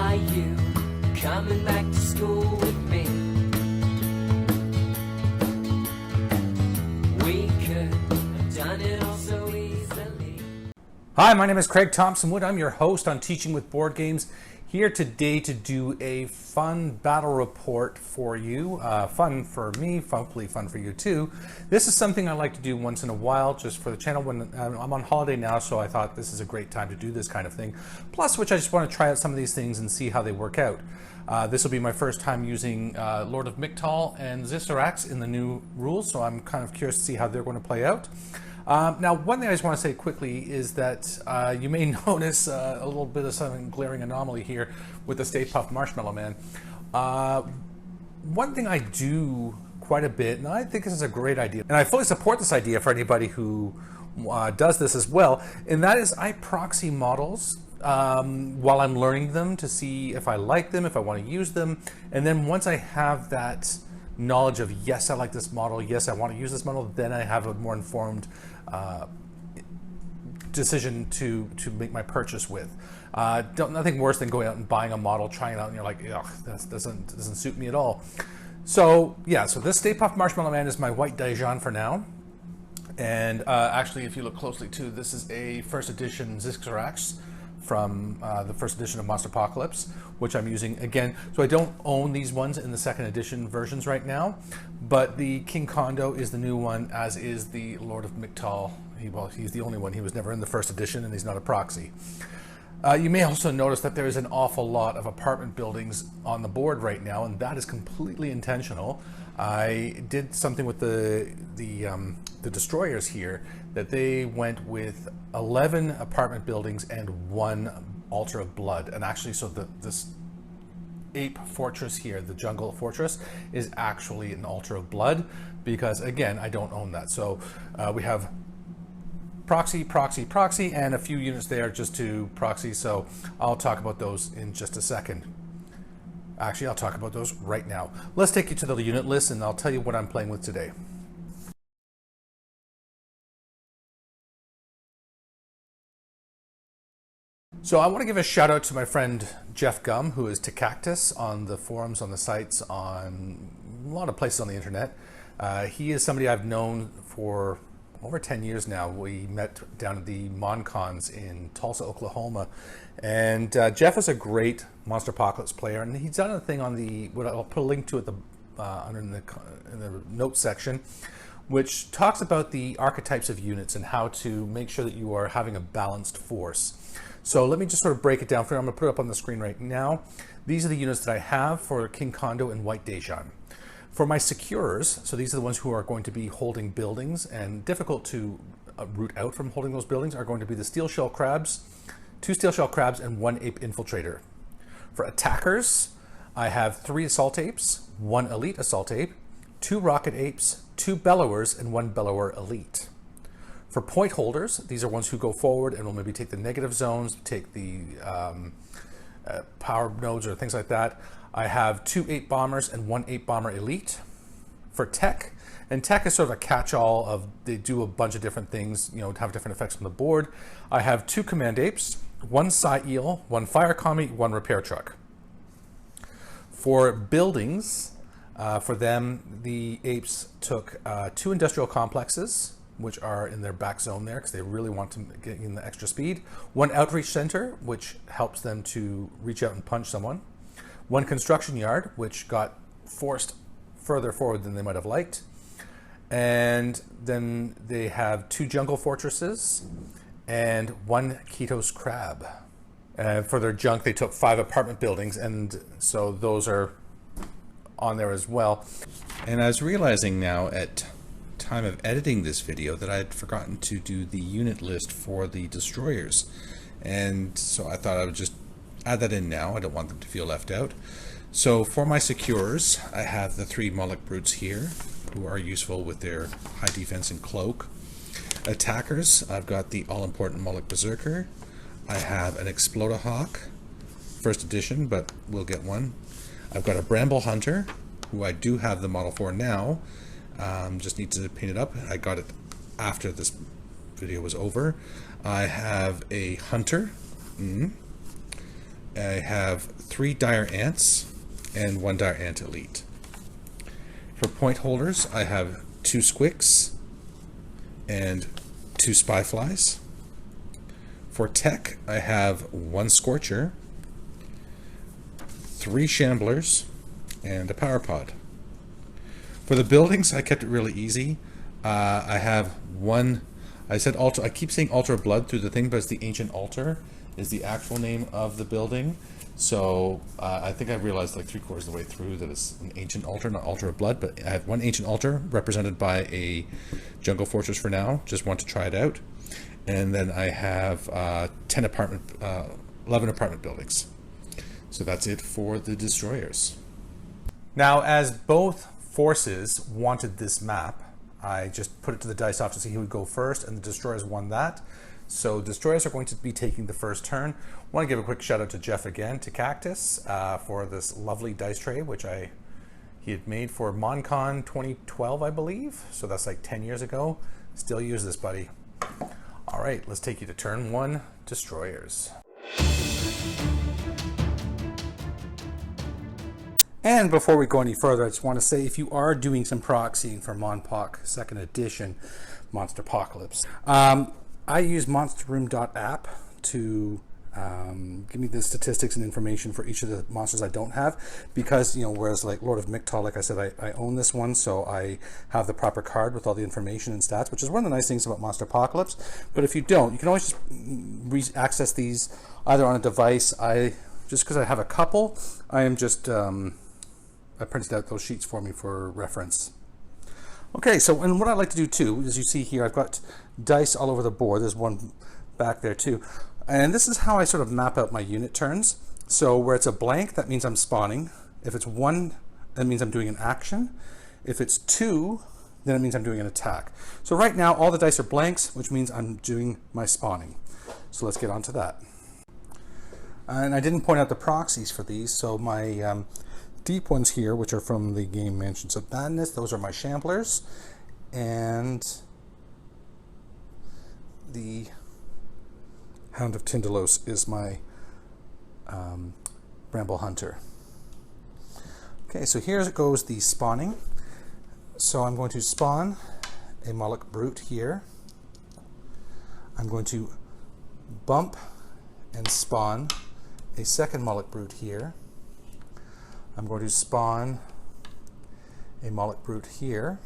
Are you coming back to school with me? We could have done it all so easily. Hi, my name is Craig Thompson Wood. I'm your host on Teaching with Board Games. Here today to do a fun battle report for you. Fun for me, hopefully fun for you too. This is something I like to do once in a while just for the channel when I'm on holiday now, so I thought this is a great time to do this kind of thing. Plus, which I just want to try out some of these things and see how they work out. This will be my first time using Lord of Mictal and Xixorax in the new rules, so I'm kind of curious to see how they're going to play out. Now, one thing I just want to say quickly is that you may notice a little bit of some glaring anomaly here with the Stay Puft Marshmallow Man. One thing I do quite a bit, and I think this is a great idea, and I fully support this idea for anybody who does this as well, and that is I proxy models while I'm learning them to see if I like them, if I want to use them, and then once I have that knowledge of yes, I like this model, yes, I want to use this model, then I have a more informed decision to make my purchase with. Nothing worse than going out and buying a model, trying it out, and you're like, ugh, this doesn't suit me at all. So yeah, so this Stay Puft Marshmallow Man is my white Dajan for now. And actually, if you look closely too, this is a first edition Xixorax from the first edition of Monsterpocalypse, which I'm using again. So I don't own these ones in the second edition versions right now, but the King Kondo is the new one, as is the Lord of Mictal. He's the only one. He was never in the first edition, and he's not a proxy. You may also notice that there is an awful lot of apartment buildings on the board right now, and that is completely intentional. I did something with the destroyers here, that they went with 11 apartment buildings and 1 altar of blood. And actually, so this ape fortress here, the jungle fortress, is actually an altar of blood, because again, I don't own that. So we have proxy, proxy, proxy, and a few units there just to proxy. So I'll talk about those in just a second. Actually, I'll talk about those right now. Let's take you to the unit list, and I'll tell you what I'm playing with today. So I want to give a shout out to my friend Jeff Gum, who is Cactus on the forums, on the sites, on a lot of places on the internet. He is somebody I've known for over 10 years now. We met down at the MonCons in Tulsa, Oklahoma. And Jeff is a great Monsterpocalypse player, and he's done a thing on the, I'll put a link to it under in the notes section, which talks about the archetypes of units and how to make sure that you are having a balanced force. So let me just sort of break it down for you. I'm going to put it up on the screen right now. These are the units that I have for King Kondo and White Dajan. For my securers, so these are the ones who are going to be holding buildings and difficult to root out from holding those buildings, are going to be the steel shell crabs, 2 steel shell crabs, and 1 ape infiltrator. For attackers, I have 3 assault apes, 1 elite assault ape, 2 rocket apes, 2 bellowers, and 1 bellower elite. For point holders, these are ones who go forward and will maybe take the negative zones, take the power nodes or things like that. I have 2 8 bombers and 1 8 bomber elite. For tech, and tech is sort of a catch-all of, they do a bunch of different things, you know, have different effects on the board. I have 2 command apes, 1 psi eel, 1 fire commie, 1 repair truck. For buildings, for them, the apes took 2 industrial complexes, which are in their back zone there because they really want to get in the extra speed. 1 outreach center, which helps them to reach out and punch someone. 1 construction yard, which got forced further forward than they might have liked. And then they have 2 jungle fortresses and 1 Ketos crab. And for their junk, they took 5 apartment buildings, and so those are on there as well. And I was realizing now at time of editing this video that I had forgotten to do the unit list for the destroyers, and so I thought I would just add that in now. I don't want them to feel left out. So for my securers, I have the 3 Moloch brutes here, who are useful with their high defense and cloak. Attackers, I've got the all-important Moloch berserker. I have an Explodahawk, first edition, but we'll get one. I've got a bramble hunter, who I do have the model for now. Just need to paint it up. I got it after this video was over. I have a hunter, I have 3 dire ants and 1 dire ant elite. For point holders, I have 2 squicks and 2 spy flies. For tech, I have 1 scorcher, 3 shamblers, and a power pod. For the buildings, I kept it really easy. I have 1. I said altar. I keep saying altar of blood through the thing, but it's the ancient altar is the actual name of the building. So I think I realized like 3/4 of the way through that it's an ancient altar, not altar of blood. But I have 1 ancient altar represented by a jungle fortress for now. Just want to try it out. And then I have 11 apartment buildings. So that's it for the destroyers. Now, as both forces wanted this map, I just put it to the dice off to see who would go first, and the destroyers won that. So destroyers are going to be taking the first turn. I want to give a quick shout out to Jeff again, to Cactus, for this lovely dice tray, which he had made for MonCon 2012, I believe. So that's like 10 years ago. Still use this, buddy. All right, let's take you to turn 1, destroyers. And before we go any further, I just want to say if you are doing some proxying for MonPoc 2nd edition, Monsterpocalypse, I use monsterroom.app to give me the statistics and information for each of the monsters I don't have, because, you know, whereas like Lord of Mictal, like I said, I own this one, so I have the proper card with all the information and stats, which is one of the nice things about Monsterpocalypse. But if you don't, you can always just access these either on a device. Just because I have a couple, I am just I printed out those sheets for me for reference. Okay, so and what I like to do too, as you see here, I've got dice all over the board. There's one back there too. And this is how I sort of map out my unit turns. So where it's a blank, that means I'm spawning. If it's 1, that means I'm doing an action. If it's 2, then it means I'm doing an attack. So right now, all the dice are blanks, which means I'm doing my spawning. So let's get on to that. And I didn't point out the proxies for these, so my deep ones here, which are from the game Mansions of Madness, those are my Shamblers, and the Hound of Tyndalos is my Bramble Hunter. Okay, so here goes the spawning. So I'm going to spawn a Moloch Brute here. I'm going to bump and spawn a second Moloch Brute here. I'm going to spawn a Moloch Brute here.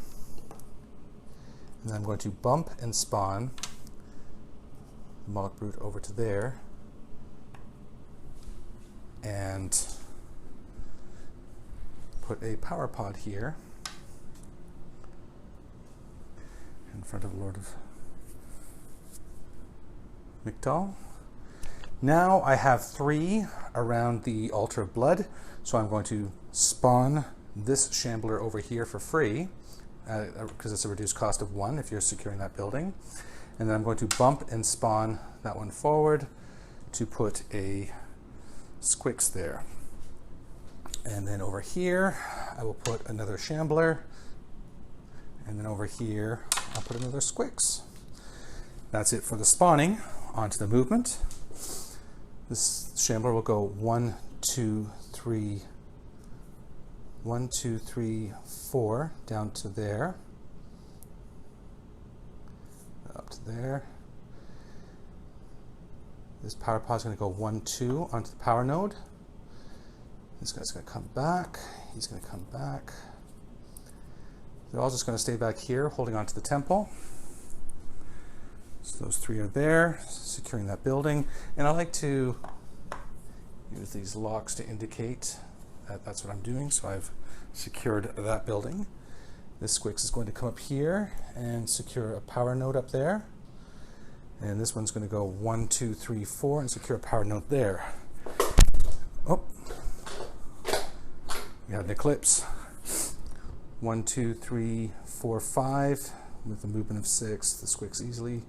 And then I'm going to bump and spawn the Moloch Brute over to there. And put a power pod here in front of Lord of Mictal. Now I have 3 around the Altar of Blood, so I'm going to spawn this Shambler over here for free, because it's a reduced cost of 1 if you're securing that building. And then I'm going to bump and spawn that one forward to put a Squix there. And then over here, I will put another Shambler. And then over here, I'll put another Squix. That's it for the spawning. On to the movement. This Shambler will go 1, 2, 3, 1, 2, 3, 4, down to there. Up to there. This power pod is going to go 1, 2 onto the power node. This guy's going to come back. He's going to come back. They're all just going to stay back here, holding onto the temple. So those 3 are there, securing that building. And I like to use these locks to indicate that that's what I'm doing. So I've secured that building. This Squix is going to come up here and secure a power node up there. And this one's going to go 1, 2, 3, 4 and secure a power node there. Oh, we had an eclipse. 1, 2, 3, 4, 5 with a movement of 6. The Squix easily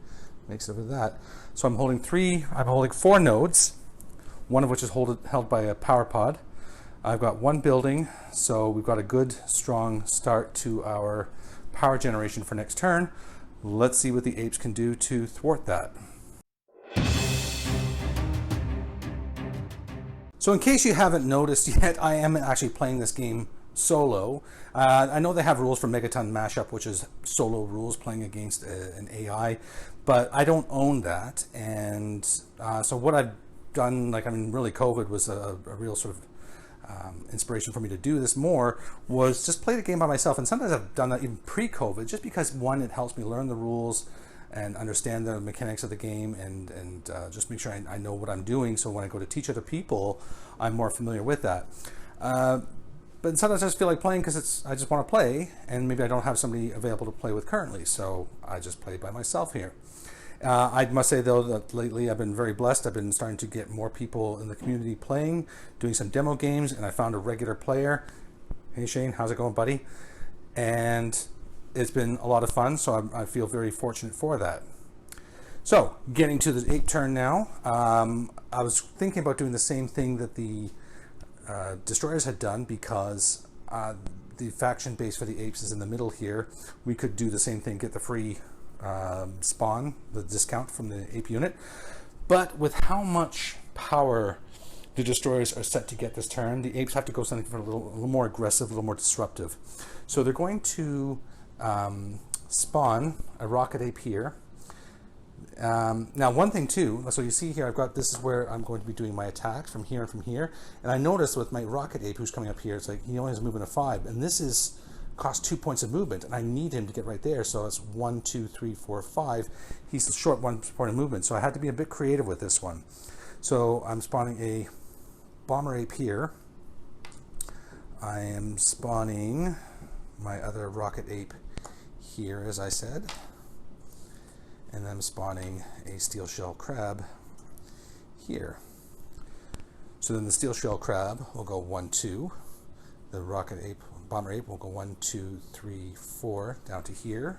makes it over that. So I'm holding 4 nodes, one of which is held by a power pod. I've got 1 building, so we've got a good, strong start to our power generation for next turn. Let's see what the apes can do to thwart that. So in case you haven't noticed yet, I am actually playing this game solo. I know they have rules for Megaton Mashup, which is solo rules playing against an AI, but I don't own that. And so what I've done, like, I mean, really COVID was a real sort of inspiration for me to do this more, was just play the game by myself. And sometimes I've done that even pre-COVID, just because, one, it helps me learn the rules and understand the mechanics of the game, and just make sure I know what I'm doing, so when I go to teach other people, I'm more familiar with that. But sometimes I just feel like playing because I just want to play, and maybe I don't have somebody available to play with currently, so I just play by myself here. I must say, though, that lately I've been very blessed. I've been starting to get more people in the community playing, doing some demo games, and I found a regular player. Hey Shane, how's it going, buddy? And it's been a lot of fun, so I feel very fortunate for that. So, getting to the ape turn now. I was thinking about doing the same thing that the destroyers had done, because the faction base for the apes is in the middle here. We could do the same thing, get the free spawn, the discount from the ape unit. But with how much power the destroyers are set to get this turn, the apes have to go something for a little more aggressive, a little more disruptive. So they're going to spawn a rocket ape here. Now, one thing too, so you see here, this is where I'm going to be doing my attacks from here and from here. And I noticed with my rocket ape who's coming up here, it's like he only has a movement of 5, and this costs 2 points of movement, and I need him to get right there. So it's 1, 2, 3, 4, 5. He's short 1 point of movement, so I had to be a bit creative with this one. So I'm spawning a bomber ape here. I am spawning my other rocket ape here, as I said. And I'm spawning a steel shell crab here. So then the steel shell crab will go 1, 2. The rocket ape, bomber ape, will go 1, 2, 3, 4 down to here.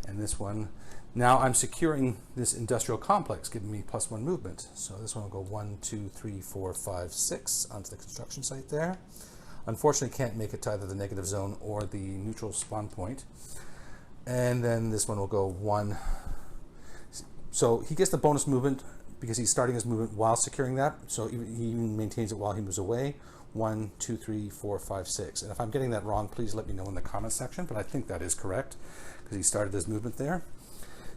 And this one, now I'm securing this industrial complex, giving me +1 movement. So this one will go 1, 2, 3, 4, 5, 6 onto the construction site there. Unfortunately, can't make it to either the negative zone or the neutral spawn point. And then this one will go 1. So he gets the bonus movement because he's starting his movement while securing that. So he even maintains it while he moves away. 1, 2, 3, 4, 5, 6. And if I'm getting that wrong, please let me know in the comment section. But I think that is correct because he started his movement there.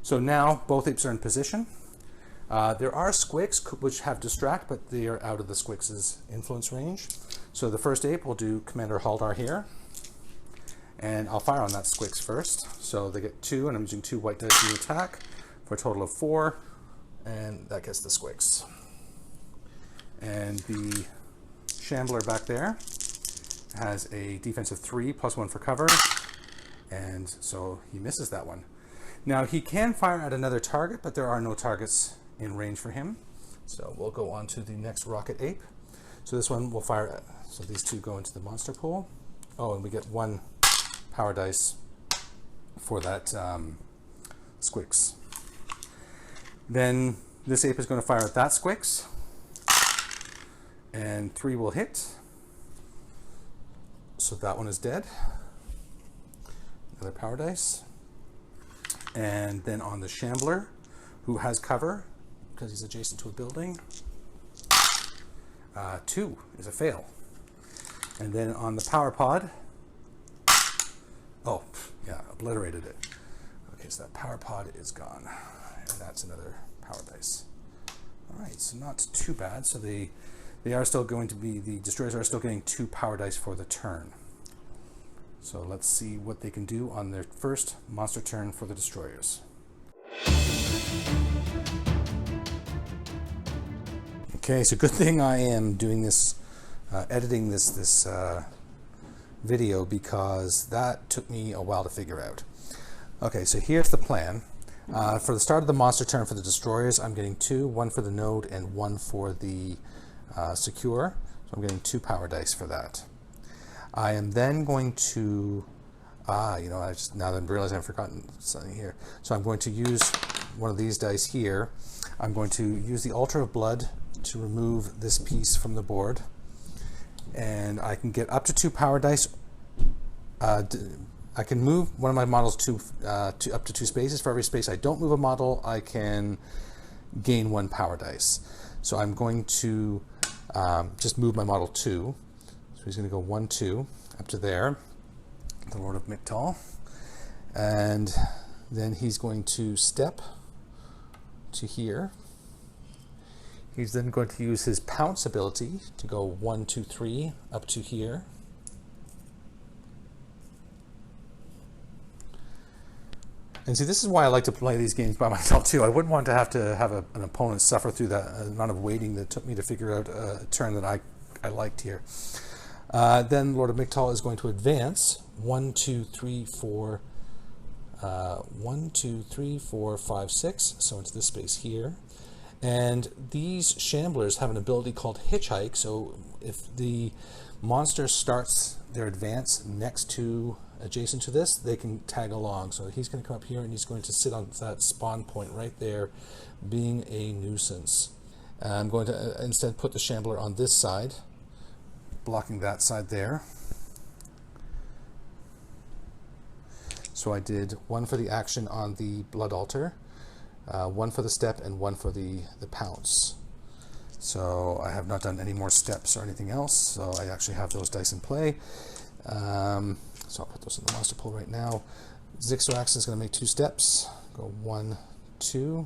So now both apes are in position. There are squicks which have distract, but they are out of the squicks' influence range. So the first ape will do Commander Haldar here. And I'll fire on that squicks first. So they get 2, and I'm using 2 white dice to attack for a total of 4. And that gets the squicks. And the Shambler back there has a defense of 3 +1 for cover. And so he misses that one. Now he can fire at another target, but there are no targets in range for him. So we'll go on to the next rocket ape. So this one will fire at, so these 2 go into the monster pool. Oh, and we get 1 power dice for that squicks. Then this ape is going to fire at that squicks, and 3 will hit. So that one is dead. Another power dice. And then on the Shambler, who has cover because he's adjacent to a building, 2 is a fail. And then on the power pod, oh yeah, obliterated it. Okay, so that power pod is gone, and that's another power dice. All right, so not too bad. So they are still going to be, the destroyers are still getting 2 power dice for the turn. So let's see what they can do on their first monster turn for the destroyers. Okay, so good thing I am doing this, editing this video, because that took me a while to figure out. Okay, so here's the plan. For the start of the monster turn for the destroyers, I'm getting 2, 1 for the node and 1 for the secure. So I'm getting 2 power dice for that. I am then going to, now that I'm realizing I've forgotten something here. So I'm going to use one of these dice here. I'm going to use the Altar of Blood to remove this piece from the board. And I can get up to 2 power dice. I can move one of my models up to 2 spaces. For every space I don't move a model, I can gain 1 power dice. So I'm going to just move my model 2. So he's going to go 1, 2 up to there, the Lord of Mictal. And then he's going to step to here. He's then going to use his pounce ability to go 1, 2, 3 up to here. And see, this is why I like to play these games by myself too. I wouldn't want to have an opponent suffer through the amount of waiting that took me to figure out a turn that I liked here. Then Lord of Mictal is going to advance 1, 2, 3, 4, 1, 2, 3, 4, 5, 6, so into this space here. And these shamblers have an ability called hitchhike, so if the monster starts their advance adjacent to this, they can tag along. So he's going to come up here and he's going to sit on that spawn point right there, being a nuisance. I'm going to instead put the shambler on this side, blocking that side there. So I did 1 for the action on the blood altar, 1 for the step, and 1 for the pounce. So I have not done any more steps or anything else, so I actually have those dice in play. So I'll put those in the monster pool right now. Xixorax is going to make 2 steps. Go 1, 2,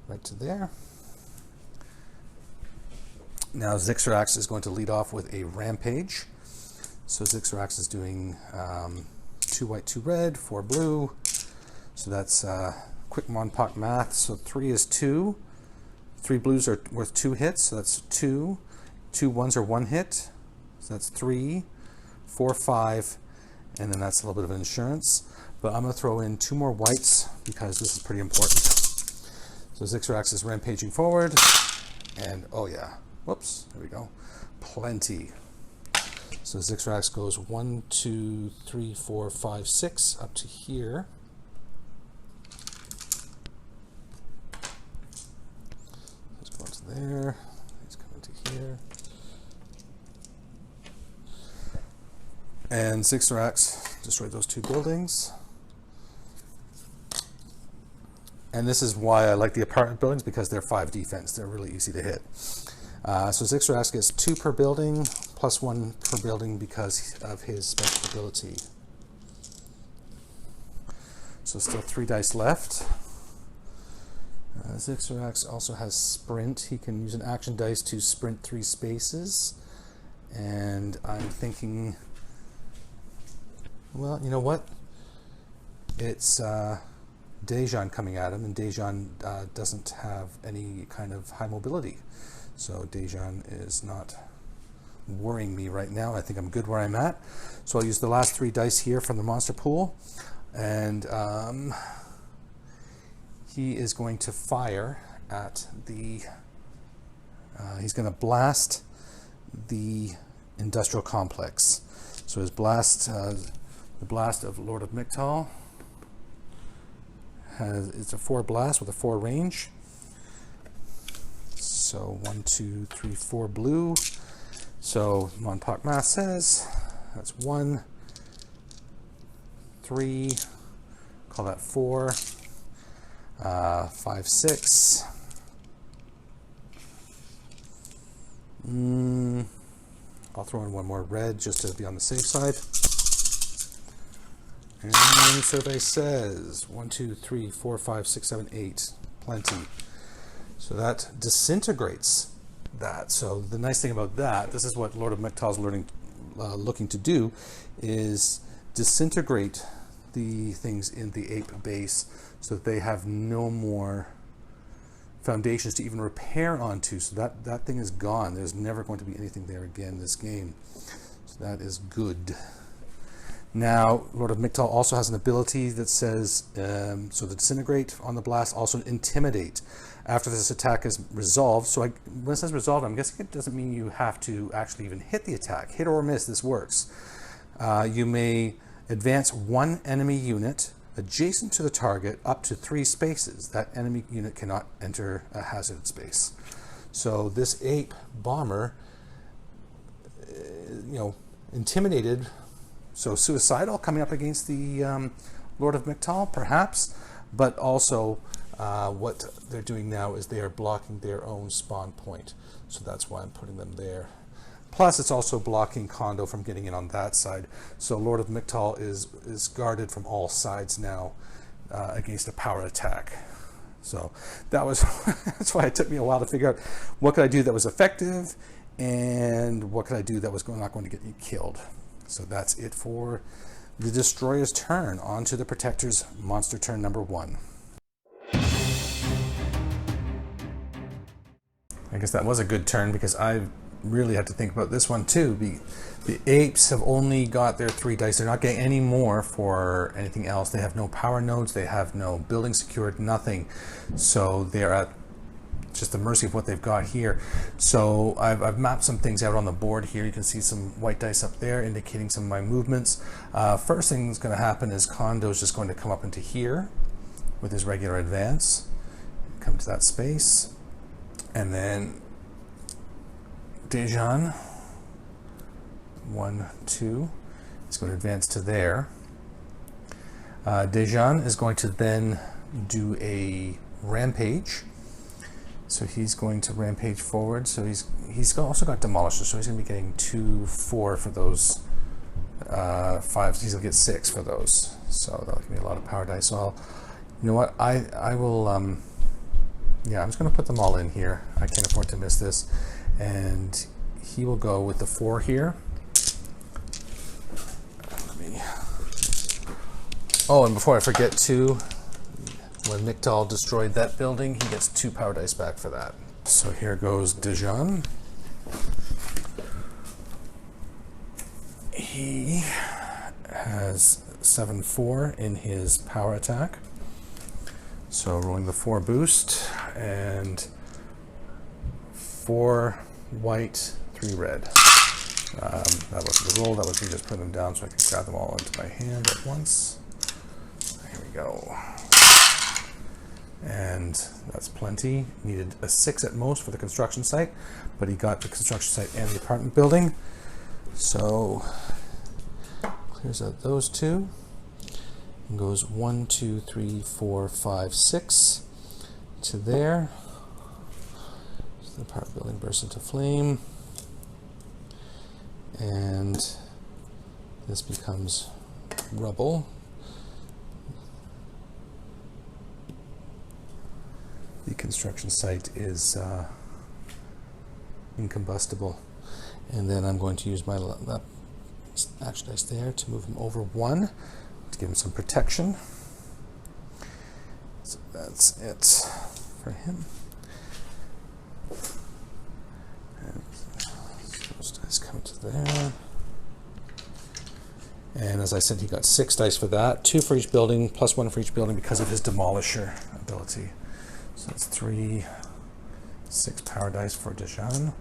right to there. Now Xixorax is going to lead off with a rampage. So Xixorax is doing 2 white, 2 red, 4 blue. So that's quick Monpoc math. So 3 is 2. 3 blues are worth 2 hits. So that's 2. 2 ones are 1 hit. So that's 3, 4, 5. And then that's a little bit of insurance. But I'm going to throw in 2 more whites because this is pretty important. So Xixorax is rampaging forward. And oh yeah, whoops, there we go. Plenty. So Xixorax goes 1, 2, 3, 4, 5, 6 up to here. Let's go to there. He's coming to here. And Xixorax destroyed those 2 buildings. And this is why I like the apartment buildings, because they're 5 defense. They're really easy to hit. So Xixorax gets 2 per building, plus 1 per building because of his special ability. So still 3 dice left. Xixorax also has sprint. He can use an action dice to sprint 3 spaces. And I'm thinking, well, you know what? It's Dajan coming at him, and Dajan doesn't have any kind of high mobility. So Dajan is not worrying me right now. I think I'm good where I'm at. So I'll use the last 3 dice here from the monster pool. And he is going to fire at the... he's going to blast the industrial complex. So his blast... the blast of Lord of Mictal it's a 4 blast with a 4 range. So 1, 2, 3, 4 blue. So Monpoc math says that's 1, 3, call that 4, 5, 6. I'll throw in 1 more red just to be on the safe side. And the survey says 1, 2, 3, 4, 5, 6, 7, 8. Plenty. So that disintegrates that. So the nice thing about that, this is what Lord of Mictal is looking to do, is disintegrate the things in the ape base so that they have no more foundations to even repair onto. So that thing is gone. There's never going to be anything there again in this game. So that is good. Now, Lord of Mictal also has an ability that says, so the disintegrate on the blast, also intimidate. After this attack is resolved, so when it says resolved, I'm guessing it doesn't mean you have to actually even hit the attack. Hit or miss, this works. You may advance 1 enemy unit adjacent to the target up to 3 spaces. That enemy unit cannot enter a hazard space. So this ape bomber, intimidated. So suicidal, coming up against the Lord of Mictal, perhaps, but also what they're doing now is they are blocking their own spawn point. So that's why I'm putting them there. Plus, it's also blocking Kondo from getting in on that side. So Lord of Mictal is guarded from all sides now against a power attack. So that was that's why it took me a while to figure out what could I do that was effective and what could I do that was not going to get you killed. So that's it for the Destroyer's turn. On to the Protector's monster turn number 1. I guess that was a good turn because I really had to think about this one too. The apes have only got their 3 dice. They're not getting any more for anything else. They have no power nodes. They have no building secured, nothing. So they're at just the mercy of what they've got here. So I've mapped some things out on the board here. You can see some white dice up there indicating some of my movements. First thing that's going to happen is Kondo is just going to come up into here with his regular advance. Come to that space. And then Dajan, 1, 2, is going to advance to there. Dajan is going to then do a rampage. So he's going to rampage forward. So he's also got Demolisher, so he's going to be getting 2, 4 for those 5s. He's going to get 6 for those. So that'll give me a lot of power dice. So you know what? I will. Yeah, I'm just going to put them all in here. I can't afford to miss this. And he will go with the 4 here. Oh, and before I forget too, when Mictal destroyed that building, he gets 2 power dice back for that. So here goes Dajan. He has 7-4 in his power attack. So rolling the 4 boost, and 4 white, 3 red. That wasn't the roll, that was me just putting them down so I could grab them all into my hand at once. Here we go. And that's plenty. Needed a 6 at most for the construction site, but he got the construction site and the apartment building. So clears out those 2. And goes 1, 2, 3, 4, 5, 6 to there. So the apartment building bursts into flame. And this becomes rubble. The construction site is incombustible. And then I'm going to use my action dice there to move him over 1 to give him some protection. So that's it for him. And those dice come to there. And as I said, he got 6 dice for that. 2 for each building, plus 1 for each building because of his Demolisher ability. So that's 3, 6 power dice for Dajan.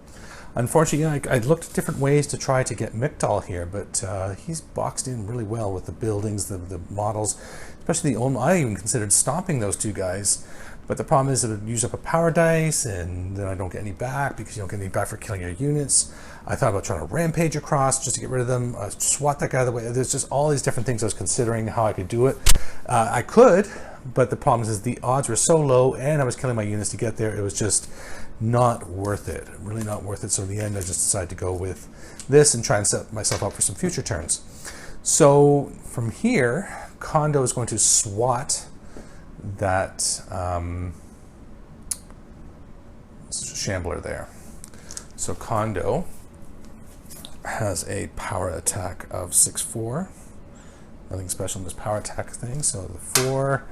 Unfortunately, I looked at different ways to try to get Mictal here, but he's boxed in really well with the buildings, the models, especially the old. I even considered stomping those 2 guys, but the problem is it would use up a power dice, and then I don't get any back because you don't get any back for killing your units. I thought about trying to rampage across just to get rid of them, swat that guy out of the way. There's just all these different things I was considering how I could do it. I could, but the problem is the odds were so low, and I was killing my units to get there. It was just not worth it, really not worth it. So in the end, I just decided to go with this and try and set myself up for some future turns. So from here, Kondo is going to swat that Shambler there. So Kondo has a power attack of 6-4. Nothing special in this power attack thing. So the 4,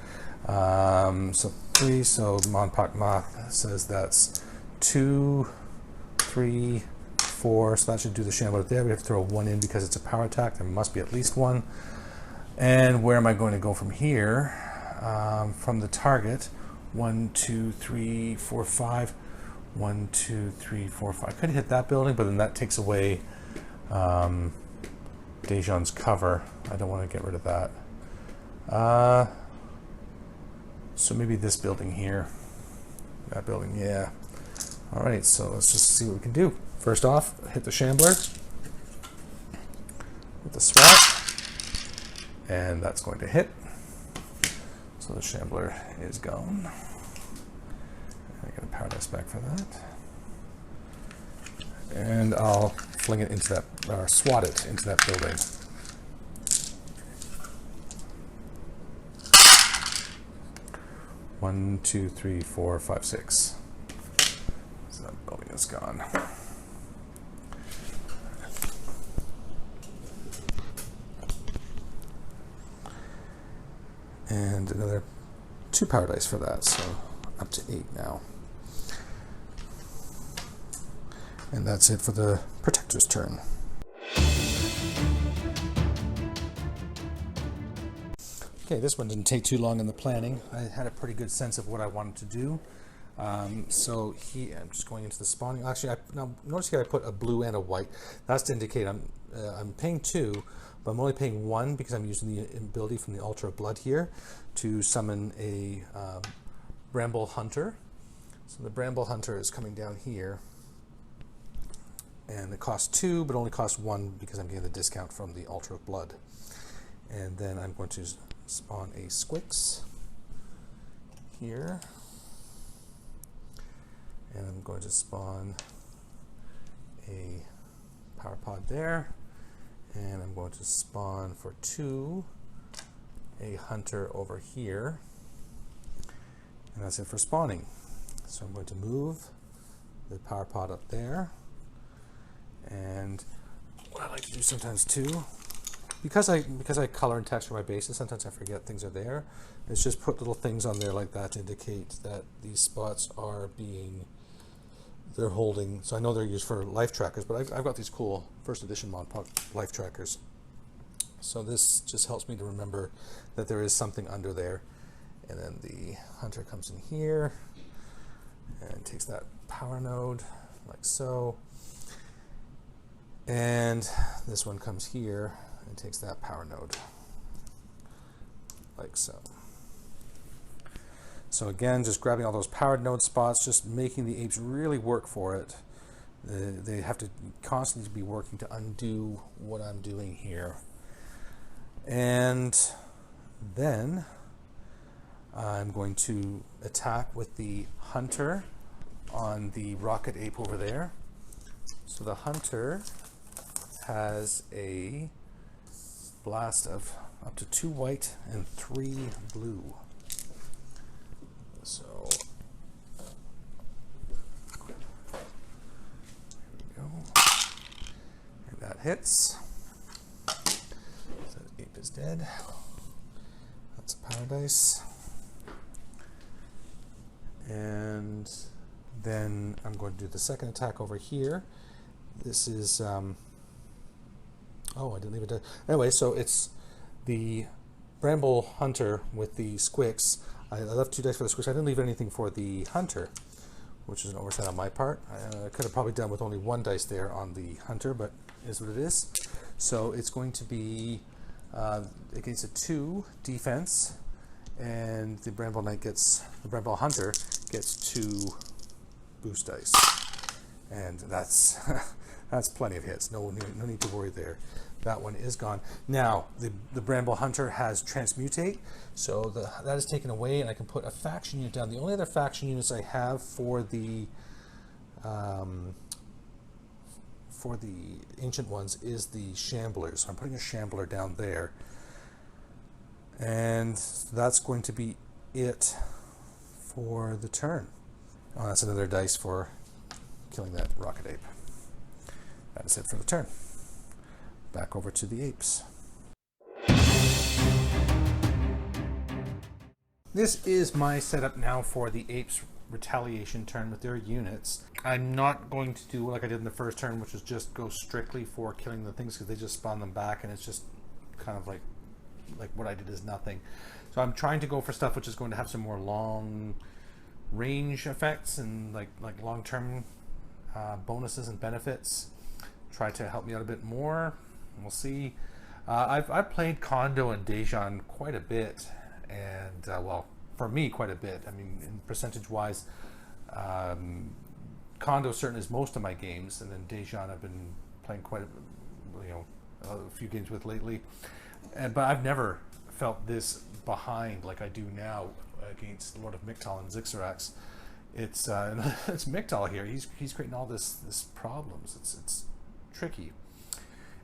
so 3. So Monsterpocalypse says that's 2, 3, 4. So that should do the Shambler there. We have to throw 1 in because it's a power attack. There must be at least 1. And where am I going to go from here? From the target, 1, 2, 3, 4, 5. 1, 2, 3, 4, 5. I could hit that building, but then that takes away Dajan's cover. I don't want to get rid of that. So maybe this building here. That building, yeah. All right, so let's just see what we can do. First off, hit the Shambler with the swat, and that's going to hit. So the Shambler is gone. back for that. And I'll fling it into that, or swat it into that building. One, two, three, four, five, six. So that building is gone. And another 2 power dice for that, so up to 8 now. And that's it for the protector's turn. Okay, this one didn't take too long in the planning. I had a pretty good sense of what I wanted to do. I'm just going into the spawning. Actually, now notice here I put a blue and a white. That's to indicate I'm paying 2, but I'm only paying 1 because I'm using the ability from the Altar of Blood here to summon a Bramble Hunter. So the Bramble Hunter is coming down here. And it costs 2, but only costs 1 because I'm getting the discount from the Altar of Blood. And then I'm going to spawn a Squix here. And I'm going to spawn a Power Pod there. And I'm going to spawn for 2 a Hunter over here. And that's it for spawning. So I'm going to move the Power Pod up there. And what I like to do sometimes too, because I color and texture my bases, sometimes I forget things are there. It's just put little things on there like that to indicate that these spots are they're holding. So I know they're used for life trackers, but I've got these cool first edition Mod Podge life trackers. So this just helps me to remember that there is something under there. And then the Hunter comes in here and takes that power node like so. And this one comes here and takes that power node like so. So again, just grabbing all those powered node spots, just making the apes really work for it. They have to constantly be working to undo what I'm doing here. And then I'm going to attack with the Hunter on the rocket ape over there. So the Hunter has a blast of up to 2 white and 3 blue. So there we go. And that hits. So that ape is dead. That's a power dice. And then I'm going to do the second attack over here. This is oh, I didn't leave it. Anyway, so it's the Bramble Hunter with the Squix. I left 2 dice for the Squix. I didn't leave anything for the Hunter, which is an oversight on my part. I could have probably done with only 1 dice there on the Hunter, but it is what it is. So it's going to be against a 2 defense, and the Bramble Hunter gets 2 boost dice, and that's that's plenty of hits. No need to worry there. That one is gone. Now the Bramble Hunter has Transmutate, so that is taken away, and I can put a faction unit down. The only other faction units I have for the ancient ones is the Shamblers. So I'm putting a Shambler down there, and that's going to be it for the turn. Oh, that's another dice for killing that rocket ape. That is it for the turn. Back over to the apes. This is my setup now for the apes retaliation turn with their units. I'm not going to do like I did in the first turn, which was just go strictly for killing the things because they just spawn them back, and it's just kind of like what I did is nothing. So I'm trying to go for stuff which is going to have some more long range effects and like long-term bonuses and benefits. Try to help me out a bit more. We'll see. I've played Kondo and Dajan quite a bit, and well, for me quite a bit. I mean, in percentage-wise, Kondo certainly is most of my games, and then Dajan I've been playing a few games with lately. But I've never felt this behind like I do now against Lord of Mictal and Xixorax. it's it's Mictal here. He's creating all this problems. It's tricky.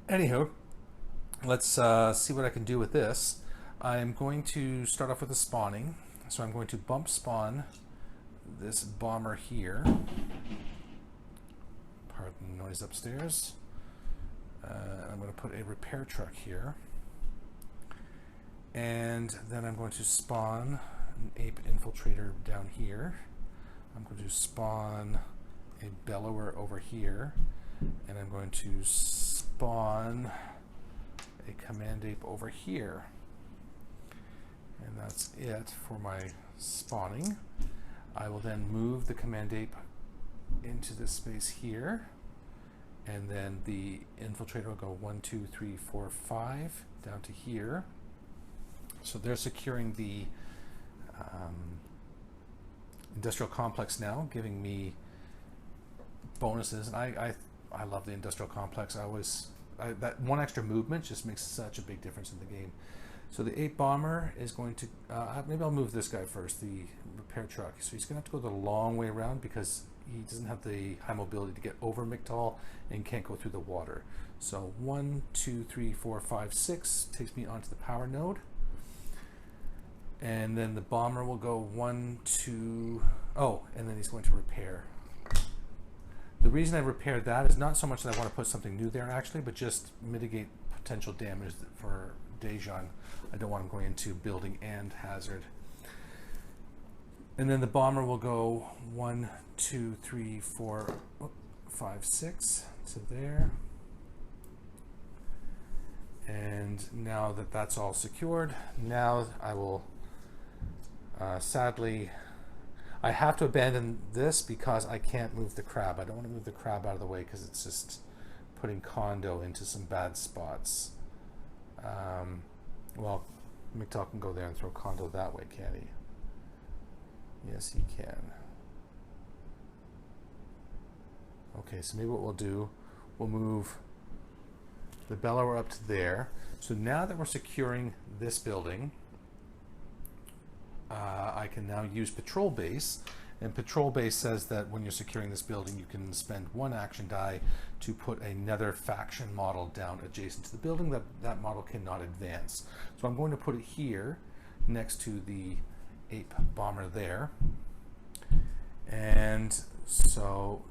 Anywho, let's see what I can do with this. I'm going to start off with the spawning. So I'm going to bump spawn this bomber here. Pardon the noise upstairs. I'm going to put a repair truck here. And then I'm going to spawn an ape infiltrator down here. I'm going to spawn a bellower over here. And I'm going to spawn a command ape over here. And that's it for my spawning. I will then move the command ape into this space here. And then the infiltrator will go 1, 2, 3, 4, 5 down to here. So they're securing the industrial complex now, giving me bonuses. And I love the industrial complex. That one extra movement just makes such a big difference in the game. So the 8 bomber is going to, maybe I'll move this guy first, the repair truck. So he's going to have to go the long way around because he doesn't have the high mobility to get over Mictal and can't go through the water. So 1, 2, 3, 4, 5, 6 takes me onto the power node. And then the bomber will go 1, 2, and then he's going to repair. The reason I repaired that is not so much that I want to put something new there actually, but just mitigate potential damage for Dajan. I don't want him going into building and hazard. And then the bomber will go 1, 2, 3, 4, 5, 6 to there. And now that that's all secured, now I will sadly, I have to abandon this because I can't move the crab. I don't want to move the crab out of the way because it's just putting Kondo into some bad spots. Well, Mictal can go there and throw Kondo that way, can't he? Yes, he can. Okay, so maybe what we'll do, we'll move the bellower up to there. So now that we're securing this building, I can now use patrol base, and patrol base says that when you're securing this building you can spend 1 action die to put another faction model down adjacent to the building. That model cannot advance. So I'm going to put it here next to the ape bomber there. And so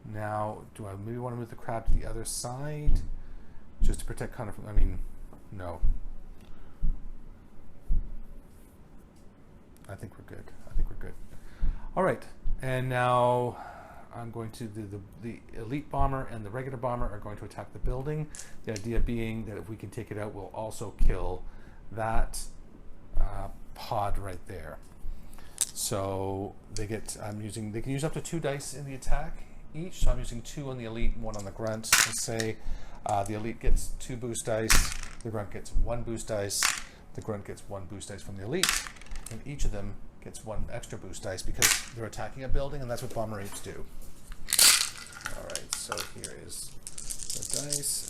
now do I maybe want to move the crab to the other side just to protect Connor from, no. I think we're good. All right, and now I'm going to the elite bomber and the regular bomber are going to attack the building. The idea being that if we can take it out, we'll also kill that pod right there. So they can use up to 2 dice in the attack each. So I'm using 2 on the elite and 1 on the grunt. Let's say the elite gets 2 boost dice, the grunt gets 1 boost dice, the grunt gets 1 boost dice from the elite. And each of them gets 1 extra boost dice because they're attacking a building, and that's what bomber apes do. All right, so here is the dice,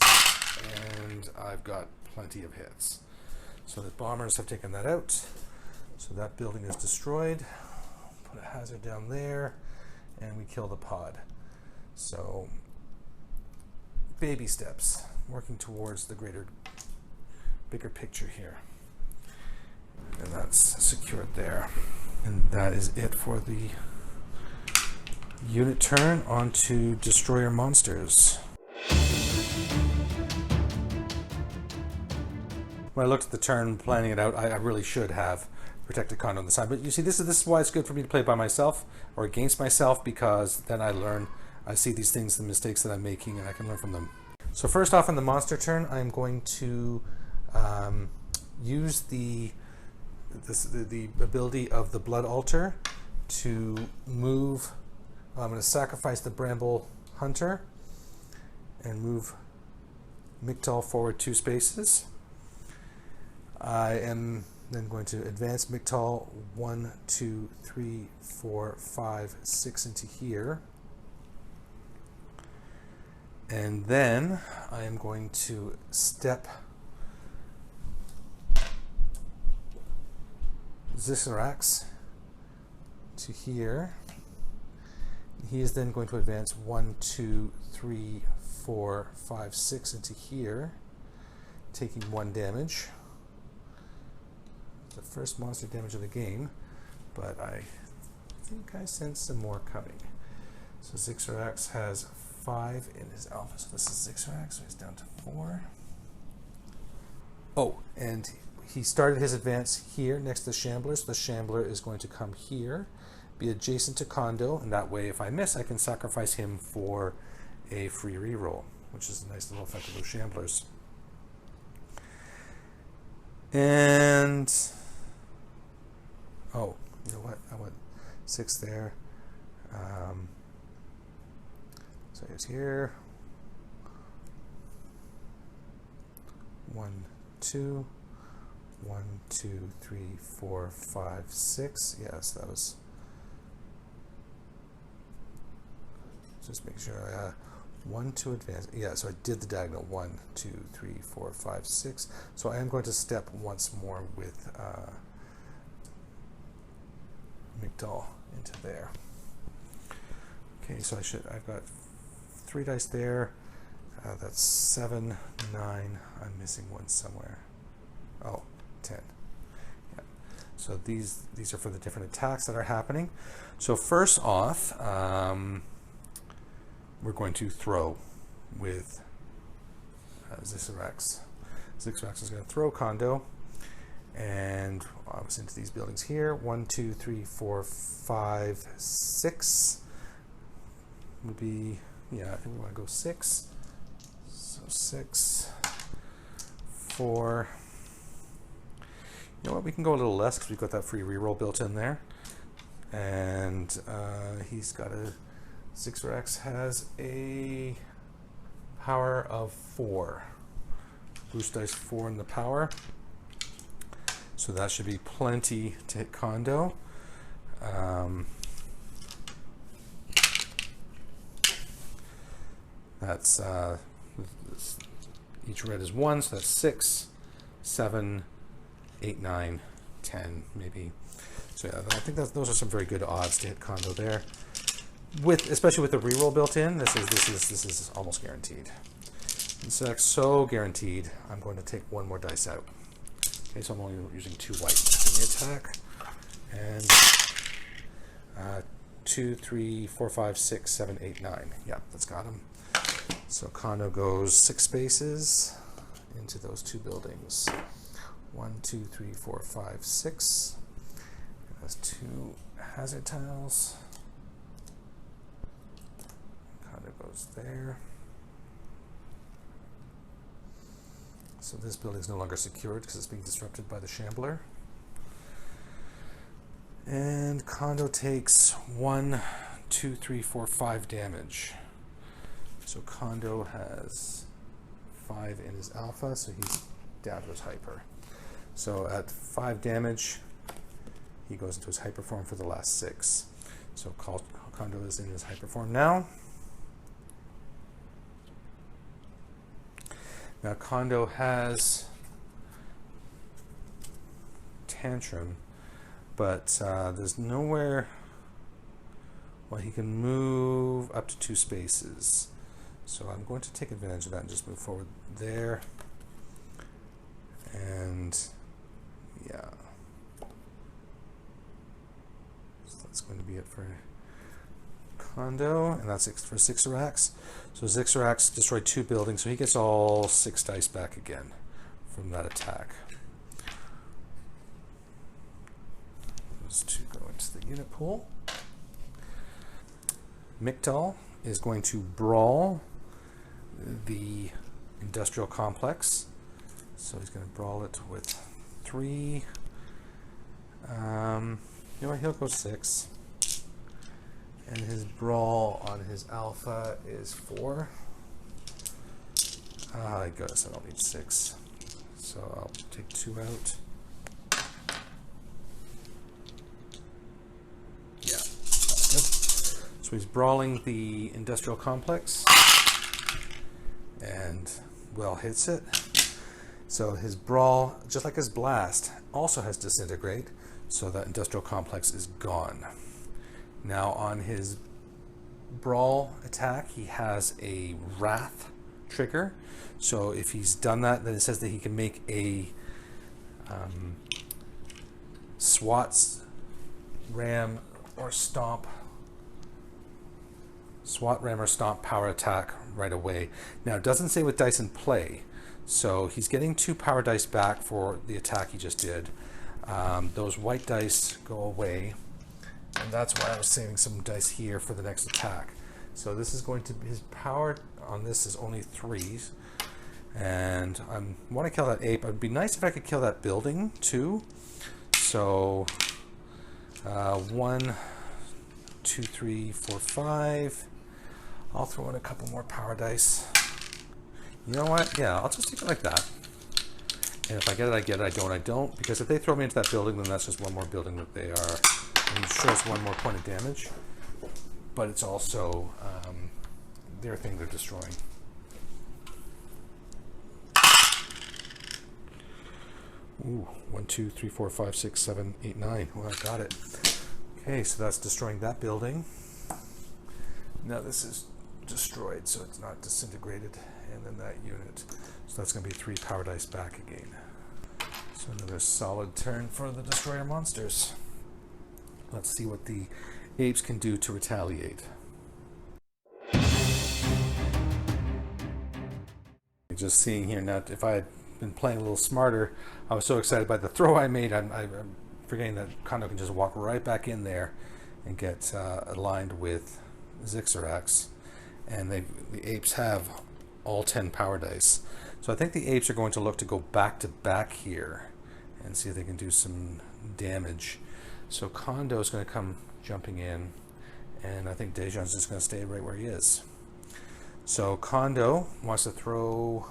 and I've got plenty of hits. So the bombers have taken that out. So that building is destroyed. Put a hazard down there, and we kill the pod. So baby steps, working towards the bigger picture here. And that's secured there. And that is it for the unit turn. On to destroyer monsters. When I looked at the turn, planning it out, I really should have protected Kondo on the side. But you see, this is why it's good for me to play by myself or against myself, because then I see these things, the mistakes that I'm making, and I can learn from them. So first off, in the monster turn, I'm going to use the ability of the blood altar to move. I'm going to sacrifice the bramble hunter and move Mictal forward 2 spaces. I am then going to advance Mictal 1, 2, 3, 4, 5, 6 into here. And then I am going to step Xixorax to here. He is then going to advance 1, 2, 3, 4, 5, 6 into here, taking 1 damage. The first monster damage of the game, but I think I sense some more coming. So Xixorax has 5 in his alpha. So this is Xixorax, so he's down to 4. Oh, and he started his advance here next to the Shambler, so the Shambler is going to come here, be adjacent to Kondo, and that way if I miss, I can sacrifice him for a free reroll, which is a nice little effect of those Shamblers. And, oh, you know what, I went 6 there. So he's here. 1, 2, 1, 2, 3, 4, 5, 6. Yes, that was. Just make sure I 1 to advance. Yeah, so I did the diagonal 1, 2, 3, 4, 5, 6. So I am going to step once more with Mictal into there. Okay, so I've got 3 dice there. That's 7, 9. I'm missing 1 somewhere. Oh, 10. Yeah. So these are for the different attacks that are happening. So first off, we're going to throw with Xixorax. Xixorax is going to throw Kondo, and I was into these buildings here. 1, 2, 3, 4, 5, 6 would be, yeah, I think we want to go 6. So 6, 4. You know what, we can go a little less because we've got that free reroll built in there. And he's got a, Xixorax has a power of 4. Boost dice 4 in the power. So that should be plenty to hit Kondo. That's each red is 1, so that's 6, 7, 8, 9, 10, maybe. So yeah, I think those are some very good odds to hit Kondo there. Especially with the reroll built in, this is almost guaranteed. And so that's so guaranteed. I'm going to take 1 more dice out. Okay, so I'm only using 2 white in the attack, and 2, 3, 4, 5, 6, 7, 8, 9. Yeah, that's got him. So Kondo goes 6 spaces into those 2 buildings. 1, 2, 3, 4, 5, 6. That's 2 hazard tiles. Kondo goes there. So this building is no longer secured because it's being disrupted by the Shambler. And Kondo takes 1, 2, 3, 4, 5 damage. So Kondo has 5 in his alpha, so he's down to his hyper. So at 5 damage, he goes into his hyper form for the last 6. So Kondo is in his hyper form now. Now Kondo has Tantrum, but there's nowhere. Well, he can move up to 2 spaces. So I'm going to take advantage of that and just move forward there. And yeah. So that's going to be it for Kondo, and that's it for Xixorax. So Xixorax destroyed 2 buildings, so he gets all 6 dice back again from that attack. Those 2 go into the unit pool. Mictal is going to brawl the industrial complex. So he's going to brawl it with 3. You know what, he'll go 6. And his brawl on his alpha is 4. I guess I don't need 6. So I'll take 2 out. Yeah, that's good. So he's brawling the industrial complex. And well hits it. So his brawl, just like his blast, also has disintegrate. So that industrial complex is gone. Now on his brawl attack, he has a wrath trigger. So if he's done that, then it says that he can make a SWAT, ram, or stomp power attack right away. Now it doesn't say with dice in play, so he's getting 2 power dice back for the attack he just did. Those white dice go away, and that's why I was saving some dice here for the next attack. So this is going to be, his power on this is only 3s, and I want to kill that ape. It'd be nice if I could kill that building too. So 1, 2, 3, 4, 5. I'll throw in a couple more power dice. You know what? Yeah, I'll just take it like that. And if I get it, I get it. I don't, I don't. Because if they throw me into that building, then that's just one more building that they are. And sure, it's one more point of damage. But it's also their thing they're destroying. Ooh, 1, 2, 3, 4, 5, 6, 7, 8, 9. Well, I got it. Okay, so that's destroying that building. Now this is destroyed, so it's not disintegrated. And then that unit. So that's going to be 3 power dice back again. So another solid turn for the destroyer monsters. Let's see what the apes can do to retaliate. Just seeing here now, if I had been playing a little smarter, I was so excited by the throw I made, I'm forgetting that Kondo can just walk right back in there and get aligned with Xixorax. And the apes have all 10 power dice. So I think the apes are going to look to go back to back here and see if they can do some damage. So Kondo is going to come jumping in, and I think Dajan's just going to stay right where he is. So Kondo wants to throw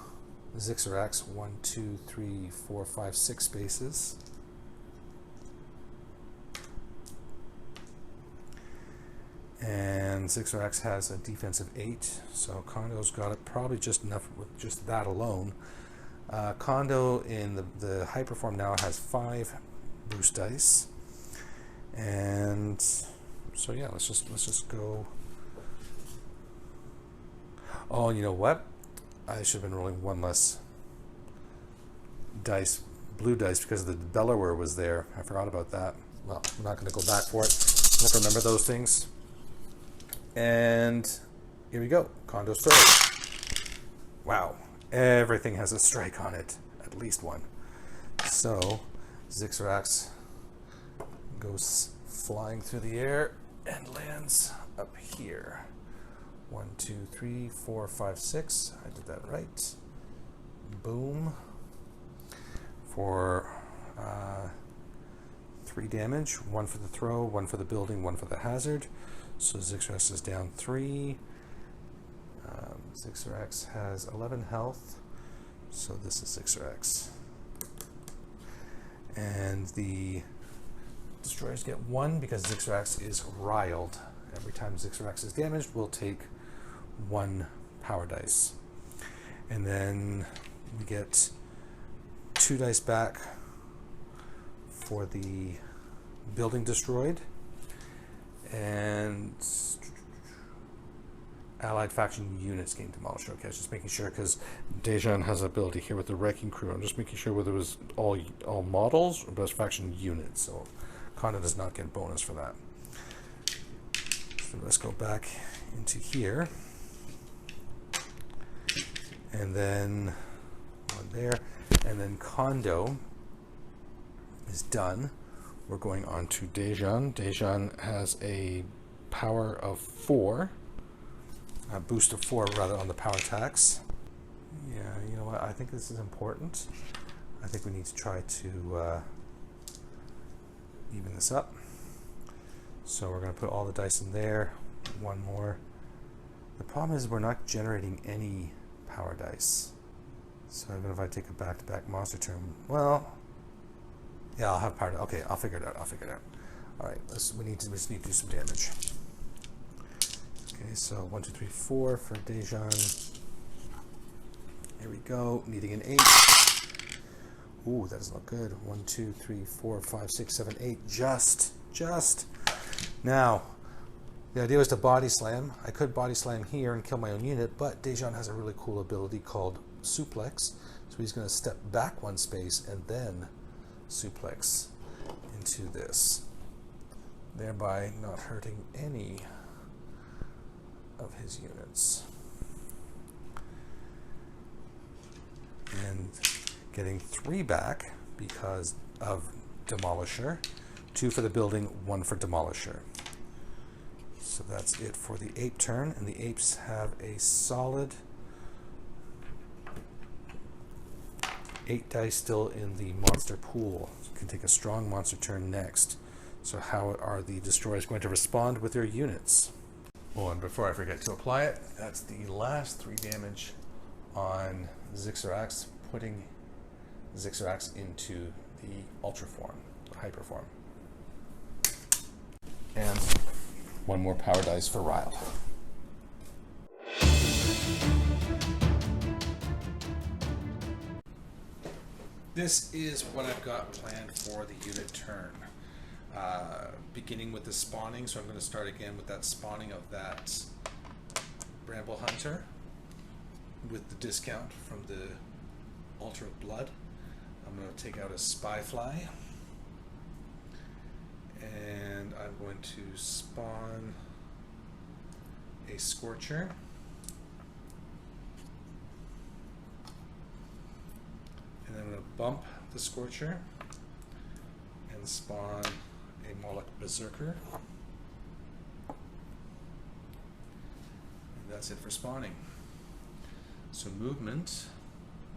Xixorax 1, 2, 3, 4, 5, 6 spaces. And Xixorax has a defensive 8, so Kondo's got it probably just enough with just that alone. Kondo in the hyper form now has 5 boost dice, and so yeah, let's just go. Oh, you know what? I should have been rolling 1 less dice, blue dice, because the Delaware was there. I forgot about that. Well, I'm not going to go back for it. I have to remember those things. And here we go. Kondo strike. Wow. Everything has a strike on it. At least one. So Xixorax goes flying through the air and lands up here. 1, 2, 3, 4, 5, 6. I did that right. Boom. For 3 damage. 1 for the throw, 1 for the building, 1 for the hazard. So Xixorax is down 3. Xixorax has 11 health. So this is Xixorax. And the destroyers get 1 because Xixorax is riled. Every time Xixorax is damaged, we'll take 1 power dice. And then we get 2 dice back for the building destroyed. And allied faction units gain demolished. Okay, I was just making sure because Dajan has ability here with the wrecking crew. I'm just making sure whether it was all models or just faction units. So Kondo does not get a bonus for that. So let's go back into here. And then on there. And then Kondo is done. We're going on to Dajan. Dajan has a power of 4. A boost of 4 rather on the power attacks. Yeah, you know what? I think this is important. I think we need to try to even this up. So we're going to put all the dice in there. 1 more. The problem is we're not generating any power dice. So even if I take a back-to-back monster turn, well, yeah, I'll have power. Okay, I'll figure it out. All right, we just need to do some damage. Okay, so 1, 2, 3, 4 for Dajan. Here we go. Needing an 8. Ooh, that doesn't look good. 1, 2, 3, 4, 5, 6, 7, 8. Just. Now, The idea was to body slam. I could body slam here and kill my own unit, but Dajan has a really cool ability called suplex. So he's going to step back one space and then suplex into this, thereby not hurting any of his units. And getting 3 back because of Demolisher. 2 for the building, 1 for Demolisher. So that's it for the ape turn, and the apes have a solid 8 dice still in the monster pool. You can take a strong monster turn next. So how are the destroyers going to respond with their units? Oh, and before I forget to apply it, that's the last 3 damage on Xixorax, putting Xixorax into the ultra form, the hyper form. And 1 more power dice for Ryle. This is what I've got planned for the unit turn. Beginning with the spawning, so I'm going to start again with that spawning of that Bramble Hunter with the discount from the Altar of Blood. I'm going to take out a Spyfly, and I'm going to spawn a Scorcher, and then I'm going to bump the Scorcher and spawn a Moloch Berserker. And that's it for spawning. So movement,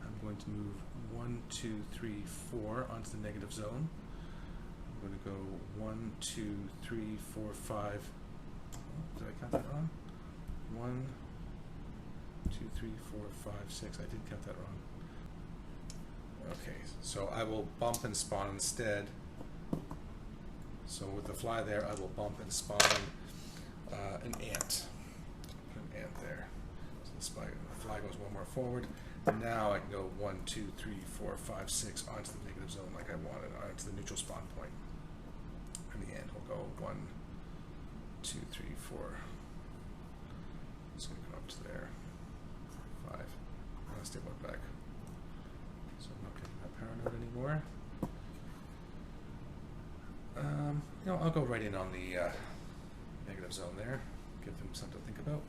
I'm going to move 1, 2, 3, 4 onto the negative zone. I'm going to go 1, 2, 3, 4, 5. Oh, did I count that wrong? 1, 2, 3, 4, 5, 6. I did count that wrong. Okay, so I will bump and spawn instead. So with the fly there, I will bump and spawn an ant. Put an ant there. So the fly goes 1 more forward. And now I can go 1, 2, 3, 4, 5, 6 onto the negative zone like I wanted, onto the neutral spawn point. And the ant will go 1, 2, 3, 4. It's going to come up to there. 5. I'm going to stay 1 back. So I'm not getting that power node anymore. You know, I'll go right in on the negative zone there. Give them something to think about.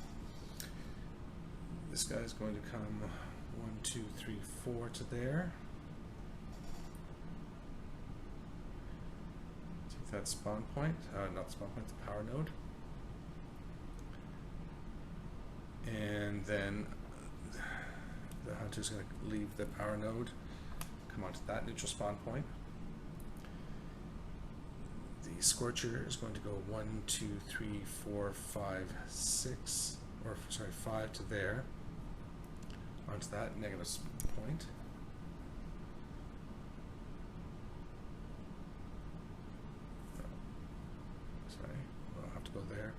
This guy's going to come 1, 2, 3, 4 to there. Take that spawn point, not the spawn point, the power node. And then the hunter's going to leave the power node, come onto that neutral spawn point. The Scorcher is going to go 1, 2, 3, 4, 5, 6, or sorry, 5 to there, onto that negative point. Sorry, I'll have to go there.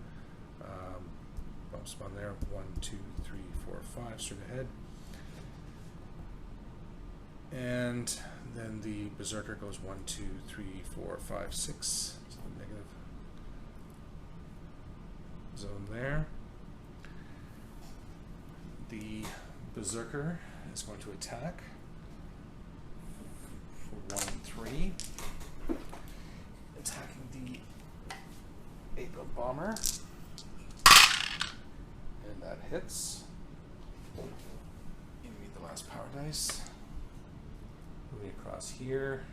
Bump spawn there, 1, 2, 3, 4, 5, straight ahead. And then the Berserker goes 1, 2, 3, 4, 5, 6 to the negative zone there. The Berserker is going to attack for 1 and 3, attacking the April Bomber, and that hits. You need the last power dice. Moving across here.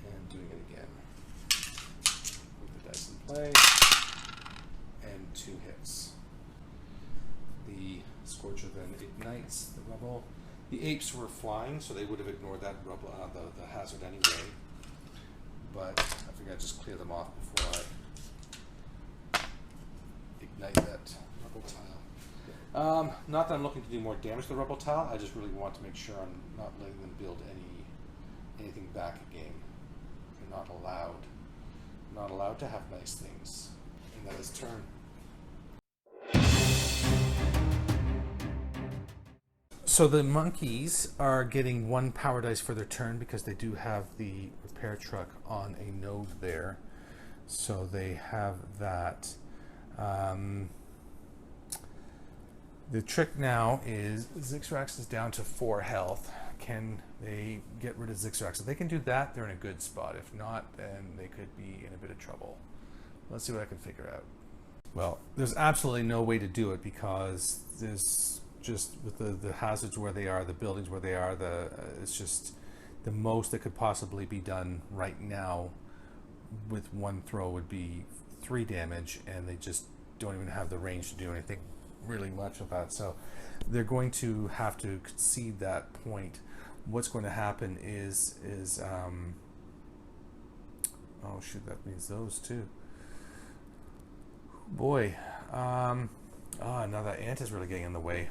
And doing it again. Move the dice in play. And 2 hits. The Scorcher then ignites the rubble. The apes were flying, so they would have ignored that rubble, the hazard anyway. But I figured I'd just clear them off before I ignite that rubble tile. Not that I'm looking to do more damage to the rubble tile, I just really want to make sure I'm not letting them build anything back a game. They're not allowed to have nice things. And that is turn. So the monkeys are getting 1 power dice for their turn because they do have the repair truck on a node there. So they have that. The trick now is Xixorax is down to 4 health. Can they get rid of Xixorax? If they can do that, they're in a good spot. If not, then they could be in a bit of trouble. Let's see what I can figure out. Well, there's absolutely no way to do it because there's just with the hazards where they are, the buildings where they are, it's just the most that could possibly be done right now with 1 throw would be 3 damage, and they just don't even have the range to do anything really much with that. So they're going to have to concede that point. What's going to happen is oh shoot, that means those two. Boy, now that ant is really getting in the way.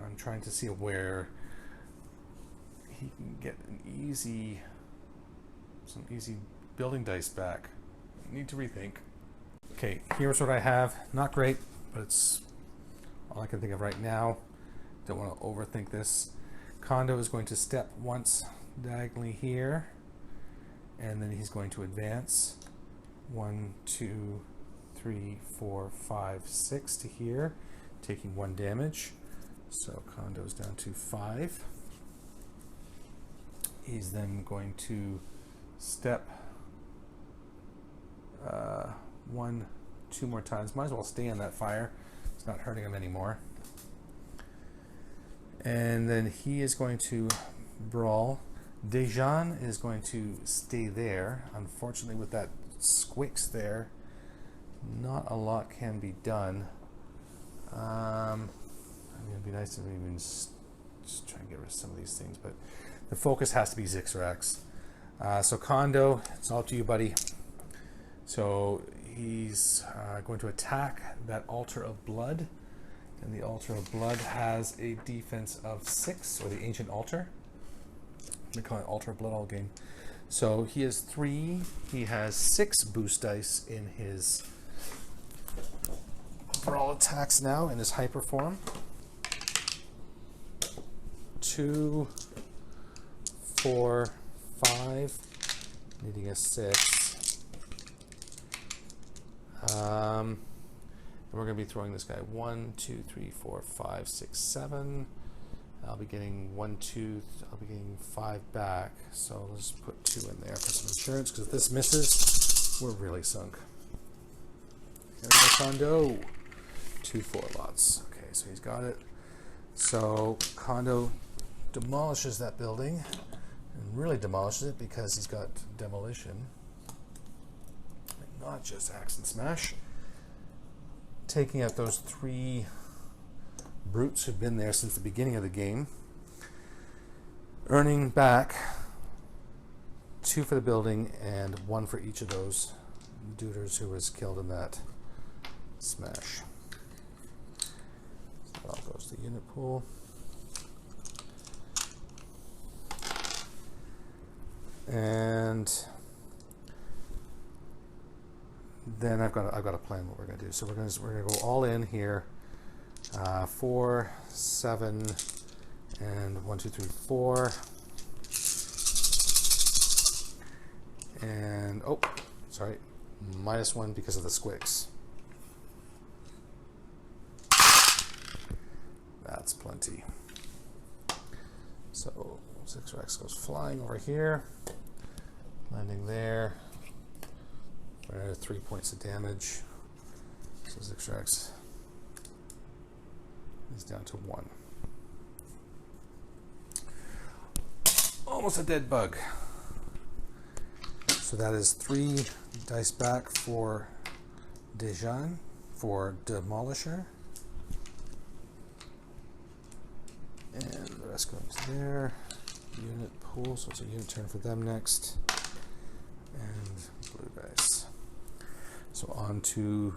I'm trying to see where he can get some easy building dice back. Need to rethink. Okay, here's what I have. Not great, but it's all I can think of right now. Don't want to overthink this. Kondo is going to step once diagonally here, and then he's going to advance 1, 2, 3, 4, 5, 6 to here, taking 1 damage. So Kondo's down to 5. He's then going to step 1, 2 more times. Might as well stay on that fire. It's not hurting him anymore. And then he is going to brawl. Dajan is going to stay there. Unfortunately, with that squix there, not a lot can be done. I mean, it'd be nice to even just try and get rid of some of these things, but the focus has to be Xixorax. So Kondo, it's all up to you, buddy. So he's going to attack that Altar of Blood, and the Altar of Blood has a defense of 6, or the Ancient Altar. We call it Altar of Blood all game. So he has 3. He has 6 boost dice in his brawl attacks now in his hyper form. 2, 4, 5, needing a 6. We're going to be throwing this guy 1, 2, 3, 4, 5, 6, 7. I'll be getting 1, 2. I'll be getting 5 back. So let's put 2 in there for some insurance, because if this misses, we're really sunk. Here's my Kondo. 2 4 lots. Okay, so he's got it. So Kondo demolishes that building, and really demolishes it because he's got demolition, not just axe and smash. Taking out those 3 brutes who've been there since the beginning of the game, earning back 2 for the building and 1 for each of those duders who was killed in that smash. So that all goes to the unit pool. And then I've got a plan what we're going to do. So we're going to go all in here. 4, 7, and 1, 2, 3, 4. And oh, sorry, -1 because of the squicks. That's plenty. So Xixorax goes flying over here, landing there. For 3 points of damage. So Xixorax is down to 1. Almost a dead bug. So that is 3 dice back for Dajan for Demolisher. And the rest goes there. Unit pool, so it's a unit turn for them next. And blue dice. So on to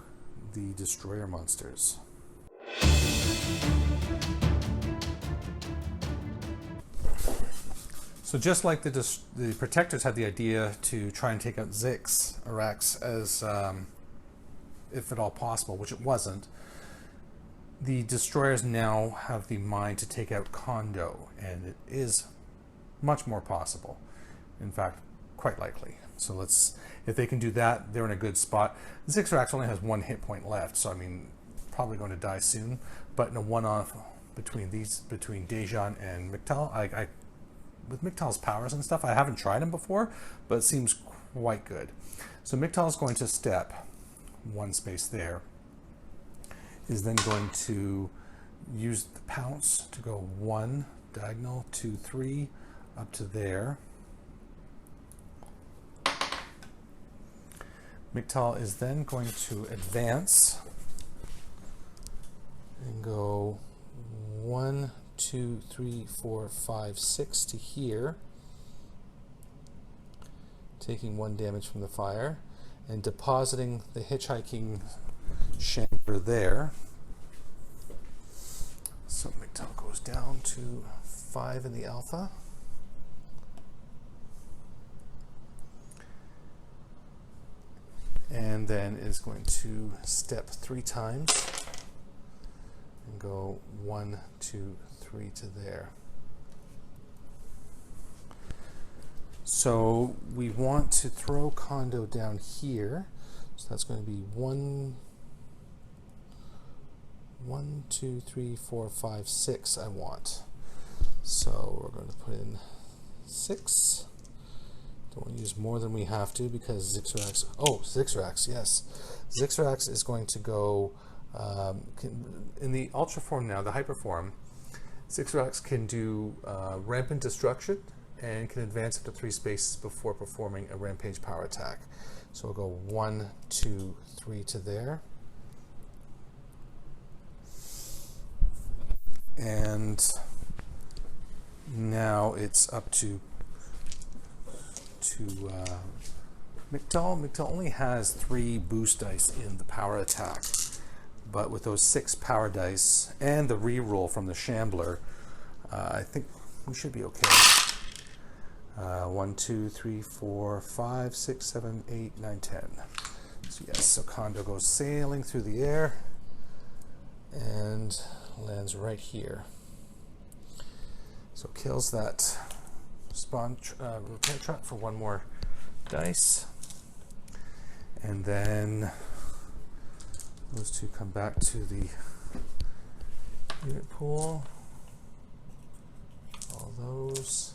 the Destroyer monsters. So just like the Protectors had the idea to try and take out Xixorax as, if at all possible, which it wasn't, The destroyers now have the mind to take out Kondo, and it is much more possible. In fact, quite likely. So if they can do that, they're in a good spot. Xixorax only has 1 hit point left, so I mean, probably going to die soon. But in a one-off between Dajan and Mictal, with Mictal's powers and stuff, I haven't tried him before, but it seems quite good. So Mictal is going to step 1 space there. Is then going to use the pounce to go 1 diagonal, 2, 3, up to there. Mictal is then going to advance and go 1, 2, 3, 4, 5, 6 to here, taking 1 damage from the fire and depositing the hitchhiking chamber there. So Mictal goes down to 5 in the alpha. And then is going to step 3 times and go 1, 2, 3 to there. So we want to throw Kondo down here. So that's going to be 1, 2, 3, 4, 5, 6 I want. So we're going to put in 6. Don't want to use more than we have to because Xixorax, yes. Xixorax is going to go, in the Ultra form now, the Hyper form, Xixorax can do Rampant Destruction and can advance up to 3 spaces before performing a Rampage power attack. So we'll go 1, 2, 3 to there. And now it's up to Mictal. Mictal only has 3 boost dice in the power attack, but with those 6 power dice and the reroll from the Shambler, I think we should be okay. 1, 2, 3, 4, 5, 6, 7, 8, 9, 10. So yes, so Kondo goes sailing through the air and lands right here. So kills that spawn repair trap for 1 more dice, and then those 2 come back to the unit pool. All those,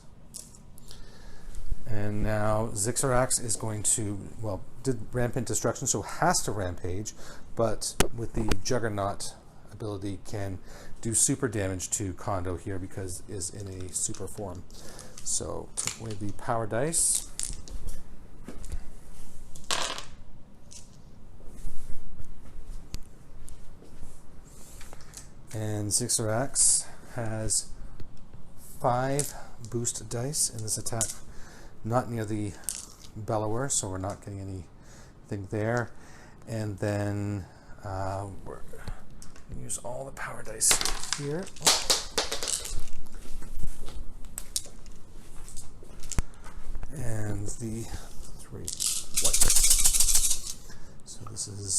and now Xixorax is going to, well, did Rampant Destruction, so has to rampage, but with the Juggernaut ability can do super damage to Kondo here because is in a super form. So take away the power dice. And Xixorax has 5 boost dice in this attack, not near the bellower, so we're not getting anything there. And then we're going to use all the power dice here. And the 3 white dice. So this is,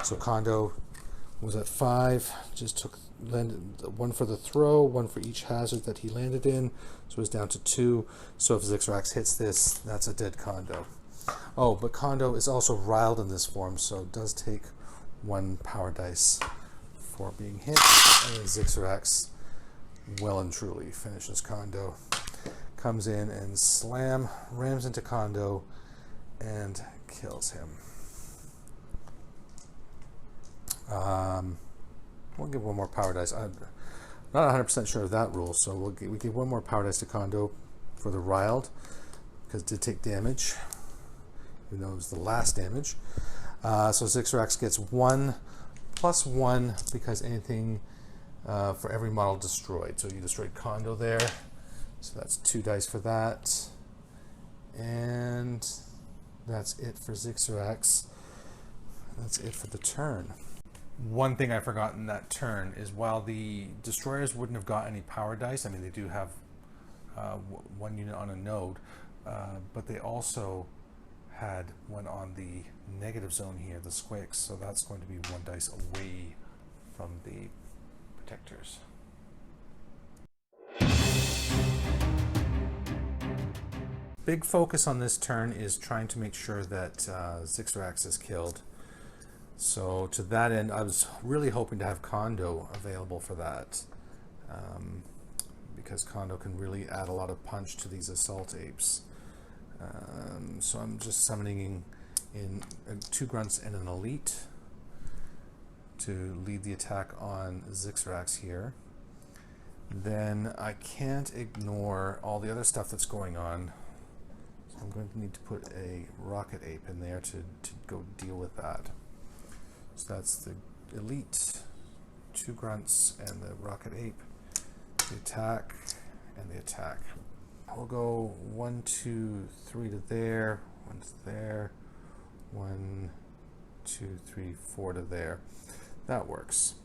so Kondo was at 5, just landed 1 for the throw, 1 for each hazard that he landed in, so it's down to 2. So if Xixorax hits this, that's a dead Kondo. Oh, but Kondo is also riled in this form, so it does take 1 power dice for being hit, and Xixorax well and truly finishes Kondo. Comes in and rams into Kondo and kills him. We'll give 1 more power dice. I'm not 100% sure of that rule, so we give 1 more power dice to Kondo for the riled, because it did take damage, even though it was the last damage. So Xixorax gets 1 plus 1 because anything for every model destroyed. So you destroyed Kondo there, so that's 2 dice for that. And that's it for Xixorax. That's it for the turn. One thing I forgot in that turn is while the destroyers wouldn't have got any power dice, I mean they do have 1 unit on a node, but they also had 1 on the negative zone here, the squicks, so that's going to be 1 dice away from the protectors. Big focus on this turn is trying to make sure that Xixorax is killed. So to that end, I was really hoping to have Kondo available for that, because Kondo can really add a lot of punch to these assault apes. So I'm just summoning in 2 grunts and an elite to lead the attack on Xixorax here. Then I can't ignore all the other stuff that's going on. So I'm going to need to put a rocket ape in there to go deal with that. So that's the elite, 2 grunts, and the rocket ape, the attack, and the attack. We'll go 1, 2, 3 to there, 1 to there, 1, 2, 3, 4 to there. That works,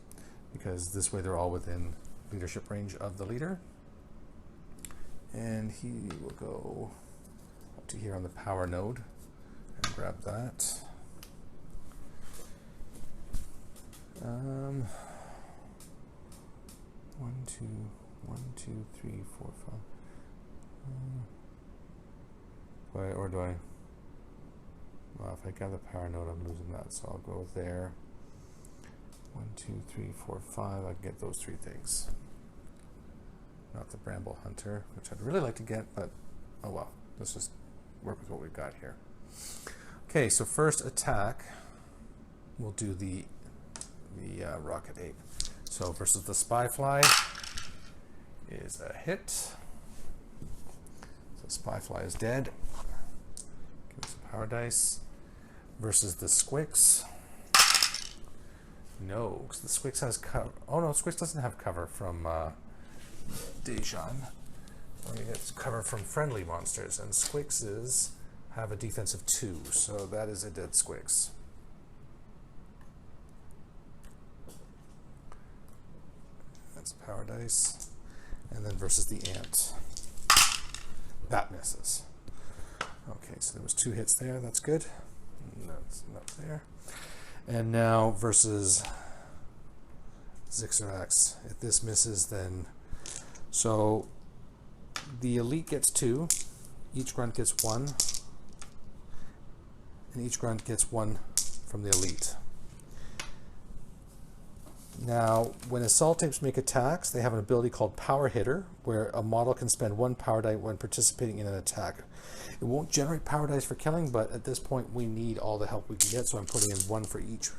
because this way they're all within leadership range of the leader. And he will go up to here on the power node and grab that. 1, 2, 1, 2, 3, 4, 5. Or do I? Well, if I grab the power node, I'm losing that, so I'll go there. 1, 2, 3, 4, 5. I can get those 3 things. Not the Bramble Hunter, which I'd really like to get, but oh well. Let's just work with what we've got here. Okay, so first attack, we'll do the rocket ape. So versus the spy fly is a hit. So spy fly is dead. Give me some power dice. Versus the squix. No, because the squix has cover. Oh no, squix doesn't have cover from Dajan. Only gets cover from friendly monsters, and squixes have a defense of 2, so that is a dead squix. That's a power dice. And then versus the ant. That misses. Okay, so there was 2 hits there, that's good. That's not there. And now versus Xixorax. If this misses, then... So the elite gets 2. Each grunt gets 1. And each grunt gets 1 from the elite. Now, when assault apes make attacks, they have an ability called Power Hitter, where a model can spend 1 power die when participating in an attack. It won't generate power dice for killing, but at this point we need all the help we can get, so I'm putting in 1 for each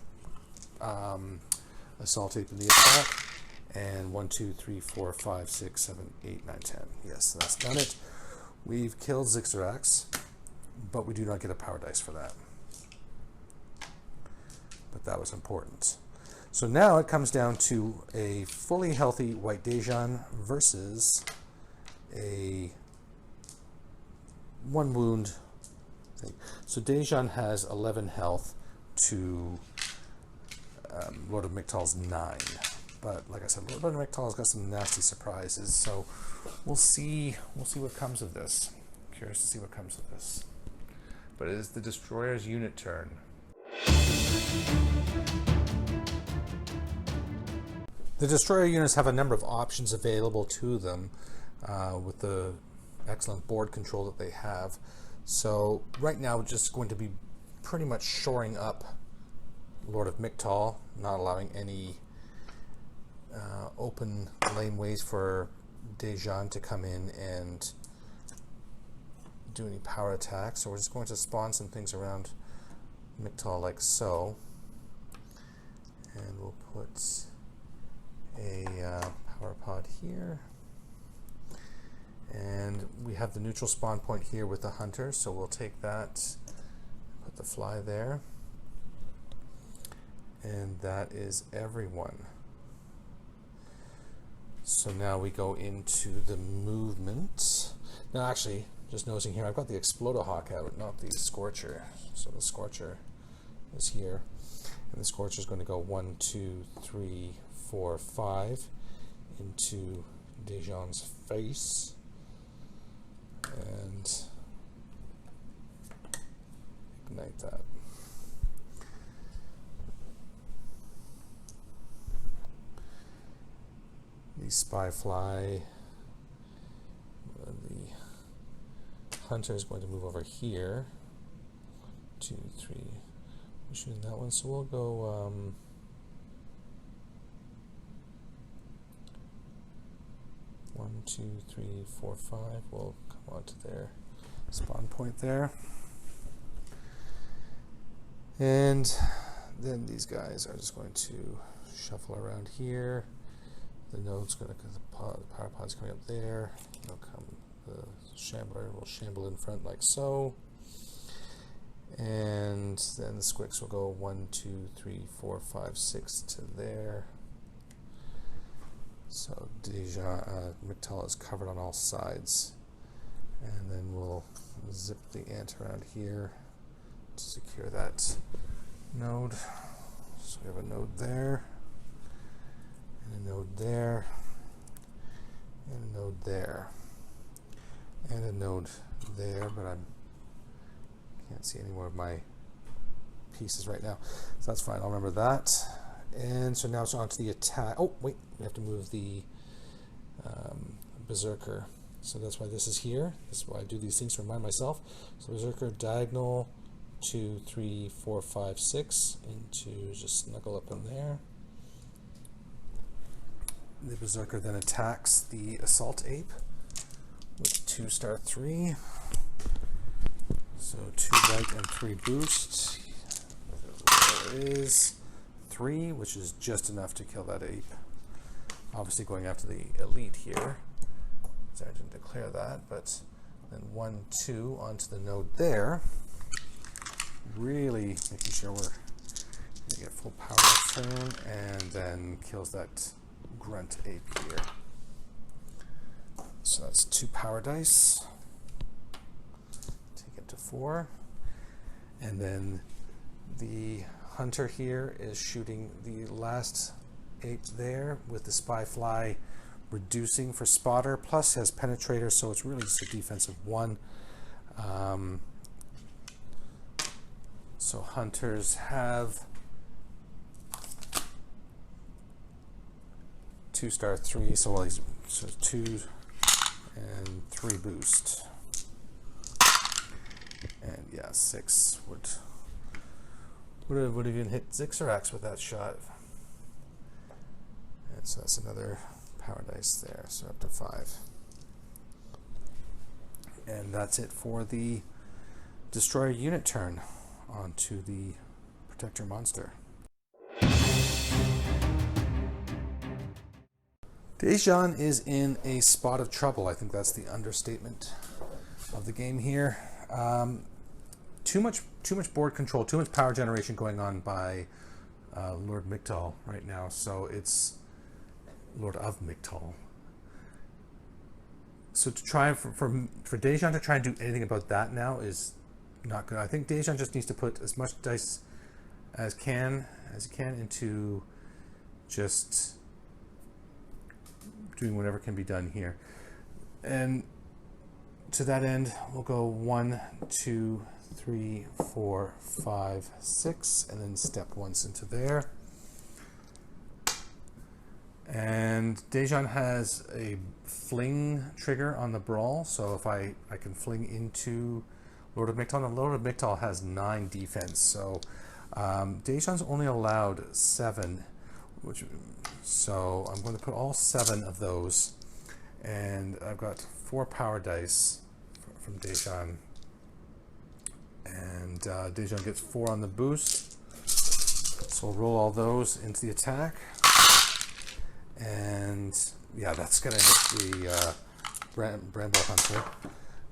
assault ape in the attack. And 1, 2, 3, 4, 5, 6, 7, 8, 9, 10. Yes, that's done it. We've killed Xixorax, but we do not get a power dice for that. But that was important. So now it comes down to a fully healthy white Dajan versus a 1 wound thing. So Dajan has 11 health to Lord of Mictal's 9. But like I said, Lord of Mictal's got some nasty surprises. So we'll see what comes of this. Curious to see what comes of this. But it is the Destroyer's unit turn. The Destroyer units have a number of options available to them with the excellent board control that they have. So right now we're just going to be pretty much shoring up Lord of Mictal, not allowing any open laneways for Dajan to come in and do any power attacks. So we're just going to spawn some things around Mictal like so. And we'll put a power pod here. And we have the neutral spawn point here with the hunter, so we'll take that, put the fly there. And that is everyone. So now we go into the movement. Now actually, just noticing here, I've got the Explodahawk out, not the Scorcher. So the Scorcher is here. And the Scorcher is going to go 1, 2, 3, 4, 5 into Dajan's face. And ignite that. the spy fly. The hunter is going to move over here. 2, 3. We're shooting that one, so we'll go 1, 2, 3, 4, 5. We'll come on to their spawn point there. And then these guys are just going to shuffle around here. The node's going to, the power pod's coming up there. They'll come, the shambler will shamble in front like so. And then the squicks will go 1, 2, 3, 4, 5, 6 to there. So Dajan, Mictal is covered on all sides. And then we'll zip the ant around here to secure that node. So we have a node there, and a node there, and a node there, and a node there, but I can't see any more of my pieces right now. So that's fine, I'll remember that. And so now it's on to the attack. Oh, wait, we have to move the Berserker. So that's why this is here. This is why I do these things to remind myself. So Berserker diagonal 2, 3, 4, 5, 6 into just snuggle up in there. The Berserker then attacks the Assault Ape with 2*3. So 2 bite and 3 boost. There is 3, which is just enough to kill that ape. Obviously going after the elite here. So I didn't declare that, but then 1, 2 onto the node there. Really making sure we're going to get full power next turn, and then kills that grunt ape here. So that's 2 power dice. Take it to 4. And then the hunter here is shooting the last ape there with the spy fly reducing for spotter, plus has penetrator, so it's really just a defensive 1. So hunters have 2*3, so, well, so 2 and 3 boost, and yeah, 6 would have even hit Xixorax with that shot. And so that's another power dice there, so up to 5. And that's it for the destroyer unit turn. Onto the protector monster. Dajan is in a spot of trouble. I think that's the understatement of the game here. Too much board control, too much power generation going on by Lord Mictal right now. So it's Lord of Mictal. So to try for Dajan to try and do anything about that now is not good. I think Dajan just needs to put as much dice as he can into just doing whatever can be done here. And to that end, we'll go 1, 2, 3, 4, 5, 6, and then step once into there. And Dajan has a fling trigger on the brawl, so if I can fling into Lord of Mictal, and Lord of Mictal has 9 defense, so Dajan's only allowed 7, so I'm going to put all 7 of those, and I've got 4 power dice from Dajan, and Dajan gets 4 on the boost, so we'll roll all those into the attack, and yeah, that's going to hit the Bramble Hunter.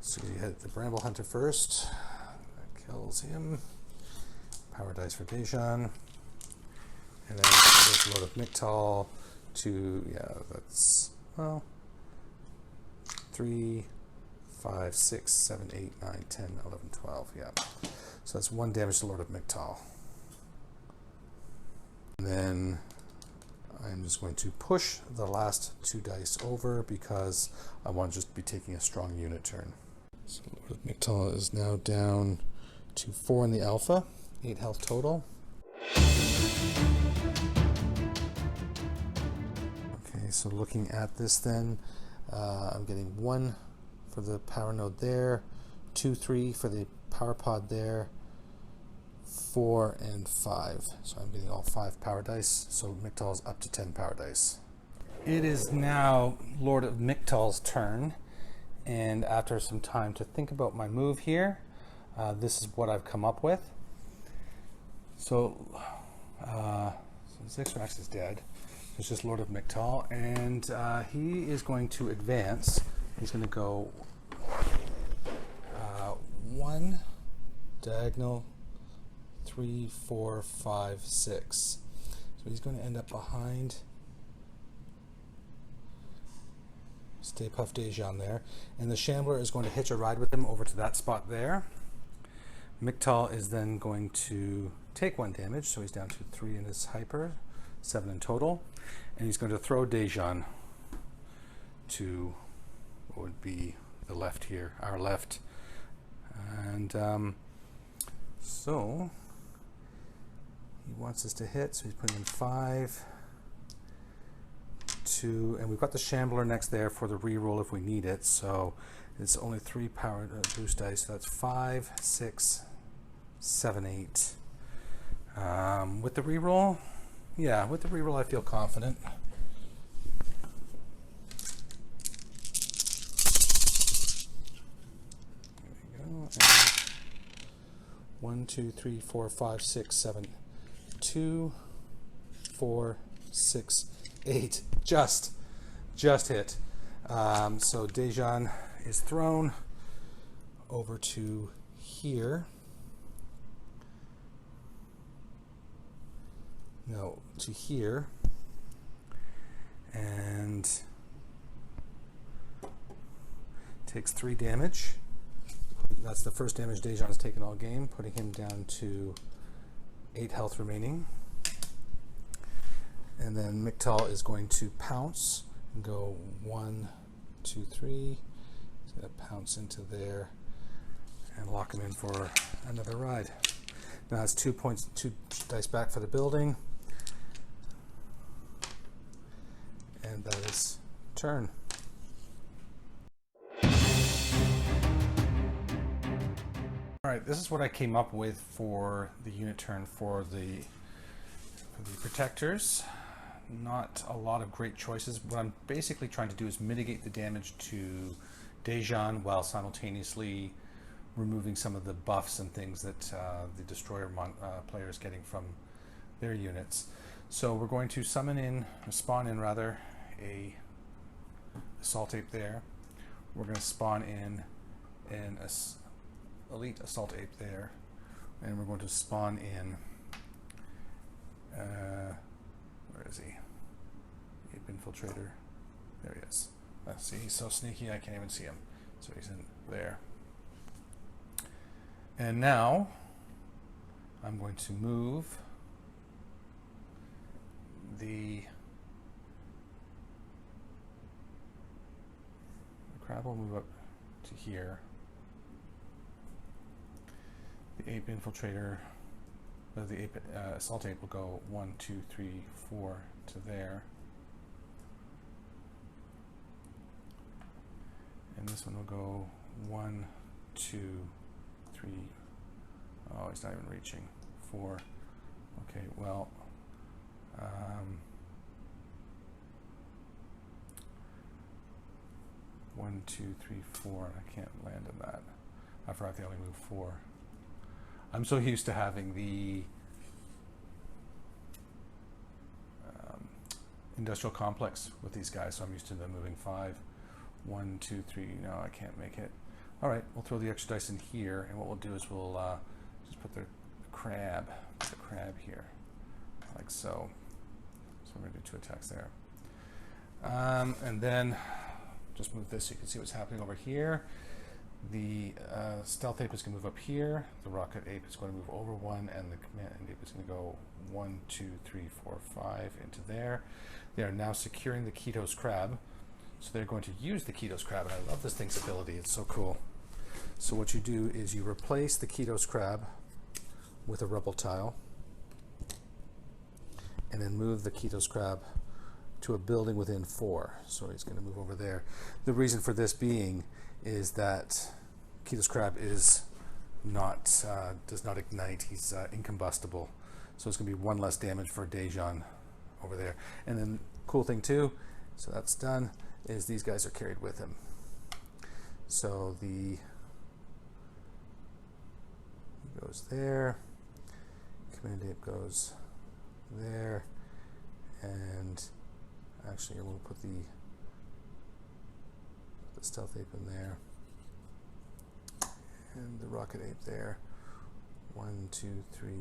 So you hit the Bramble Hunter first. That kills him. Power dice for Dajan. And then there's Lord of Mictal to, yeah, that's, well, 3, 5, 6, 7, 8, 9, 10, 11, 12, yeah. So that's 1 damage to Lord of Mictal. And then I'm just going to push the last 2 dice over because I want to just be taking a strong unit turn. So Lord of Mictal is now down to 4 in the alpha, 8 health total. Okay, so looking at this then, I'm getting 1 for the power node there, 2, 3 for the power pod there, 4 and 5. So I'm getting all 5 power dice. So Mictal's up to 10 power dice. It is now Lord of Mictal's turn, and after some time to think about my move here, this is what I've come up with. So, Xixorax is dead. It's just Lord of Mictal, and he is going to advance. He's going to go 1 diagonal, 3, 4, 5, 6. So he's going to end up behind Stay Puft Dajan there, and the Shambler is going to hitch a ride with him over to that spot there. Mictal is then going to take 1 damage, so he's down to 3 in his hyper, 7 in total, and he's going to throw Dajan to what would be the left here, our left, and so he wants us to hit, so he's putting in 5, 2, and we've got the Shambler next there for the reroll if we need it, so it's only 3 power boost dice, so that's 5, 6, 7, 8. With the reroll, yeah, with the reroll I feel confident. There we go. And 1, 2, 3, 4, 5, 6, 7, 2, 4, 6, 8. Just hit. So Dajan is thrown over to here. No, to here. And takes 3 damage. That's the first damage Dajan's taken all game, putting him down to 8 health remaining. And then Mictal is going to pounce and go 1, 2, 3. He's going to pounce into there and lock him in for another ride. Now that's 2 points, 2 dice back for the building. And that is turn. Alright, this is what I came up with for the unit turn for the protectors. Not a lot of great choices. What I'm basically trying to do is mitigate the damage to Dajan while simultaneously removing some of the buffs and things that the Destroyer player is getting from their units. So we're going to spawn in a Assault Ape there. We're going to spawn in an Elite Assault Ape there, and we're going to spawn in where is he? Ape Infiltrator. There he is. Let's see, he's so sneaky I can't even see him. So he's in there. And now I'm going to move the crab will move up to here. The Ape Infiltrator, the Ape Assault Ape will go 1, 2, 3, 4 to there. And this one will go 1, 2, 3. Oh, he's not even reaching. 4. Okay, well, 1, 2, 3, 4. I can't land on that. I forgot they only move 4. I'm so used to having the industrial complex with these guys, so I'm used to them moving 5. 1, 2, 3. No, I can't make it. All right, we'll throw the extra dice in here, and what we'll do is we'll just put the crab here, like so. So we're going to do 2 attacks there. And then just move this so you can see what's happening over here. The Stealth Ape is going to move up here. The Rocket Ape is going to move over 1, and the Command Ape is going to go 1, 2, 3, 4, 5 into there. They are now securing the Ketos Crab. So they're going to use the Ketos Crab, and I love this thing's ability. It's so cool. So what you do is you replace the Ketos Crab with a Rebel Tile, and then move the Ketos Crab to a building within 4. So he's going to move over there. The reason for this being is that Keyless Crab is not does not ignite. He's incombustible. So it's going to be 1 less damage for Dajan over there. And then cool thing too, so that's done, is these guys are carried with him. So the goes there, Command Ape goes there, and actually we'll put the Stealth Ape in there, and the Rocket Ape there. 1, 2, 3,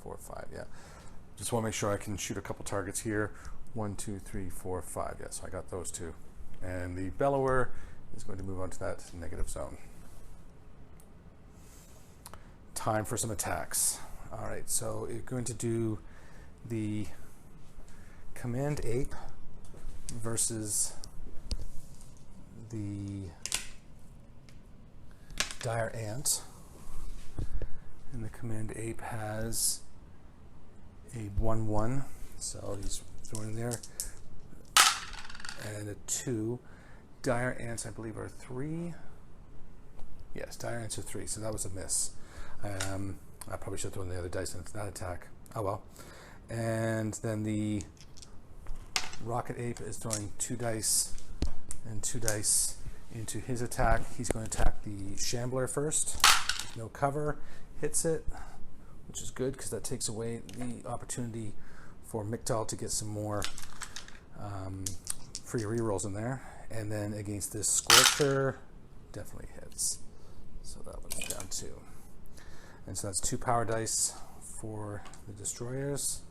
4, 5. Yeah, just want to make sure I can shoot a couple targets here. 1, 2, 3, 4, 5. Yeah, so I got those 2, and the Bellower is going to move on to that negative zone. Time for some attacks. All right, so you're going to do the Command Ape versus the Dire Ant. And the Command Ape has a 1/1, so he's thrown in there, and a 2. Dire Ants, I believe, are 3. Yes, Dire Ants are 3, so that was a miss. I probably should have thrown the other dice into that attack. Oh well. And then the Rocket Ape is throwing 2 dice and 2 dice into his attack. He's going to attack the Shambler first. No cover. Hits it, which is good because that takes away the opportunity for Mictal to get some more free rerolls in there. And then against this Scorcher, definitely hits. So that one's down 2. And so that's 2 power dice for the destroyers.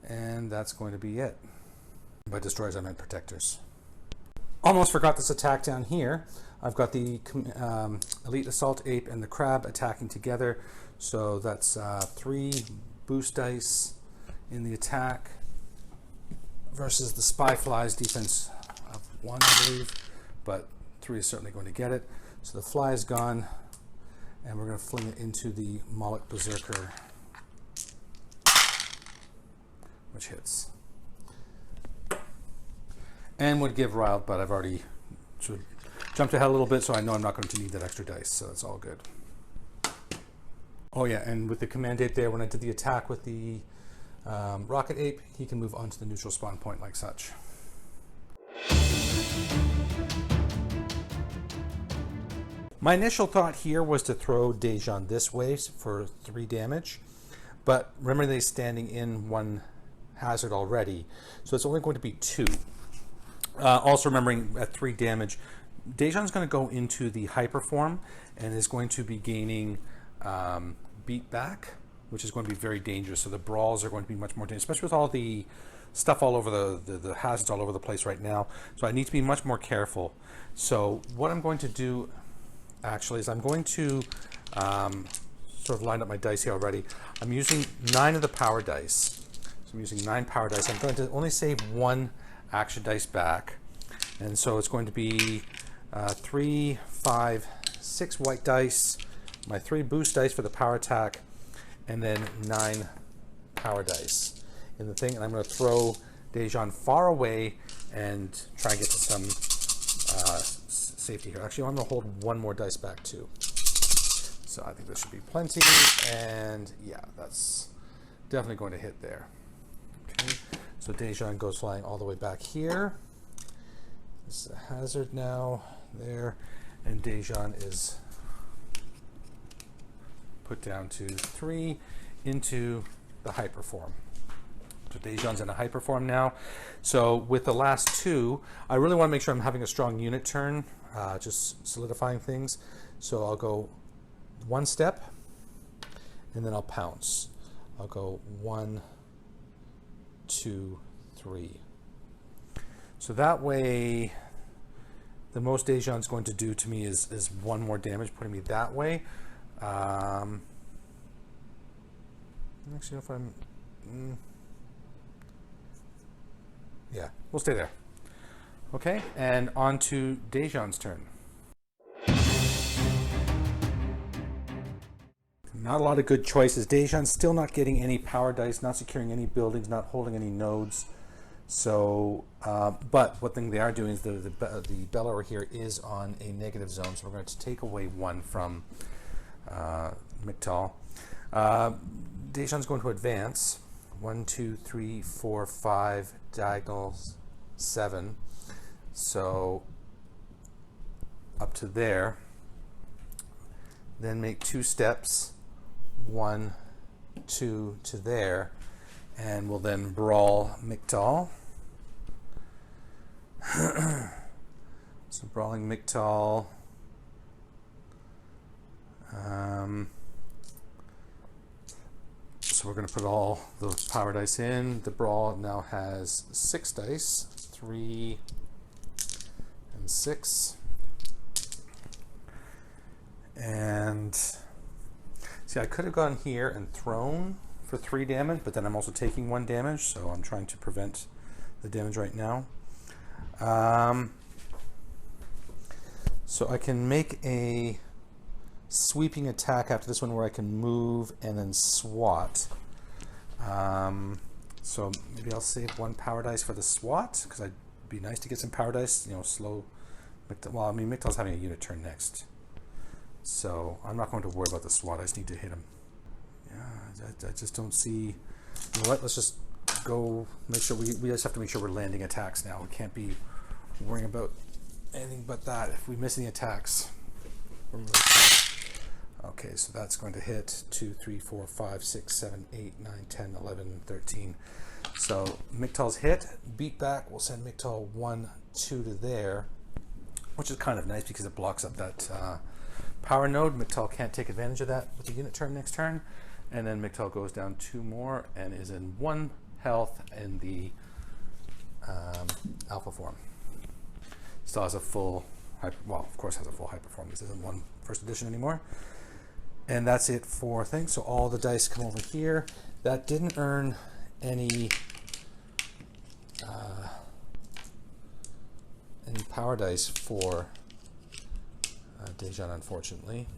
And that's going to be it. By destroyers, I meant protectors. Almost forgot this attack down here. I've got the Elite Assault Ape and the Crab attacking together. So that's 3 boost dice in the attack versus the Spy Fly's defense of 1, I believe. But 3 is certainly going to get it. So the fly is gone. And we're going to fling it into the Moloch Berserker, which hits. And would give riled, but I've already jumped ahead a little bit, so I know I'm not going to need that extra dice, so that's all good. Oh yeah, and with the Command Ape there, when I did the attack with the Rocket Ape, he can move on to the neutral spawn point like such. My initial thought here was to throw Dajan this way for 3 damage, but remember they're standing in 1 hazard already, so it's only going to be 2. Also remembering at 3 damage, Dajan's going to go into the hyper form and is going to be gaining beat back, which is going to be very dangerous. So the brawls are going to be much more dangerous, especially with all the stuff all over the hazards all over the place right now. So I need to be much more careful. So what I'm going to do actually is I'm going to sort of line up my dice here already. I'm using 9 of the power dice. So I'm using 9 power dice. I'm going to only save 1 action dice back. And so it's going to be 3, 5, 6 white dice, my 3 boost dice for the power attack, and then 9 power dice in the thing. And I'm going to throw Dajan far away and try and get to some safety here. Actually, I'm going to hold 1 more dice back too. So I think this should be plenty. And yeah, that's definitely going to hit there. Okay. So Dajan goes flying all the way back here. This is a hazard now, there, and Dajan is put down to 3 into the hyper form. So Dajan's in a hyper form now. So with the last 2, I really want to make sure I'm having a strong unit turn, just solidifying things. So I'll go 1 step, and then I'll pounce. I'll go 1, 2, 3. So that way, the most Dajan's going to do to me is 1 more damage, putting me that way. Actually, if I'm... yeah, we'll stay there. Okay, and on to Dajan's turn. Not a lot of good choices. Dajan's still not getting any power dice, not securing any buildings, not holding any nodes. So, but one thing they are doing is the bell over here is on a negative zone, so we're going to take away 1 from Mictal. Dajan's going to advance 1, 2, 3, 4, 5 diagonals 7. So up to there. Then make 2 steps, 1, 2 to there, and we'll then brawl Mictal. So brawling Mictal. So we're going to put all those power dice in. The brawl now has 6 dice, 3 and 6. And see, I could have gone here and thrown for 3 damage, but then I'm also taking 1 damage, so I'm trying to prevent the damage right now. So I can make a sweeping attack after this one where I can move and then swat. So maybe I'll save 1 power dice for the swat, because it'd be nice to get some power dice, you know, slow. Well, I mean, Mictal's having a unit turn next. So I'm not going to worry about the swat. I just need to hit him. Yeah, I just don't see. You know what? Let's just go make sure we just have to make sure we're landing attacks now. We can't be worrying about anything but that. If we miss any attacks, we're really... Okay, so that's going to hit 2, 3, 4, 5, 6, 7, 8, 9, 10, 11, 13. So Mictal's hit. Beat back. We'll send Mictal 1, 2 to there, which is kind of nice because it blocks up that power node. Mictal can't take advantage of that with the unit turn next turn. And then Mictal goes down 2 more and is in 1 health in the alpha form. Still has a full, well, of course has a full hyper form. This isn't 1 first edition anymore. And that's it for things. So all the dice come over here. That didn't earn any power dice for Dajan, unfortunately.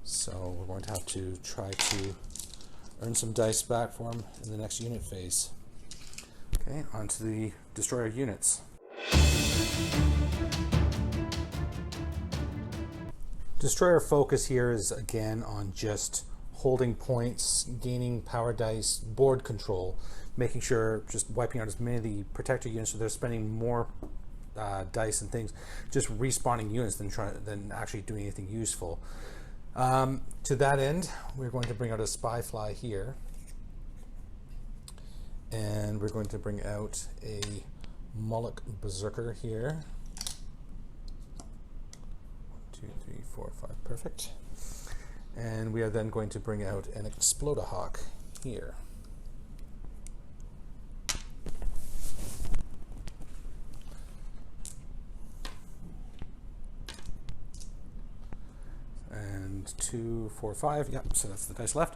So we're going to have to try to earn some dice back for him in the next unit phase. Okay, on to the destroyer units. Destroyer focus here is again on just holding points, gaining power dice, board control, making sure, just wiping out as many of the protector units so they're spending more dice and things, just respawning units than actually doing anything useful. To that end, we're going to bring out a spy fly here, and we're going to bring out a Moloch Berserker here. 1, 2, 3, 4, 5, perfect. And we are then going to bring out an Explodahawk here. And 2, 4, 5, yep, so that's the dice left.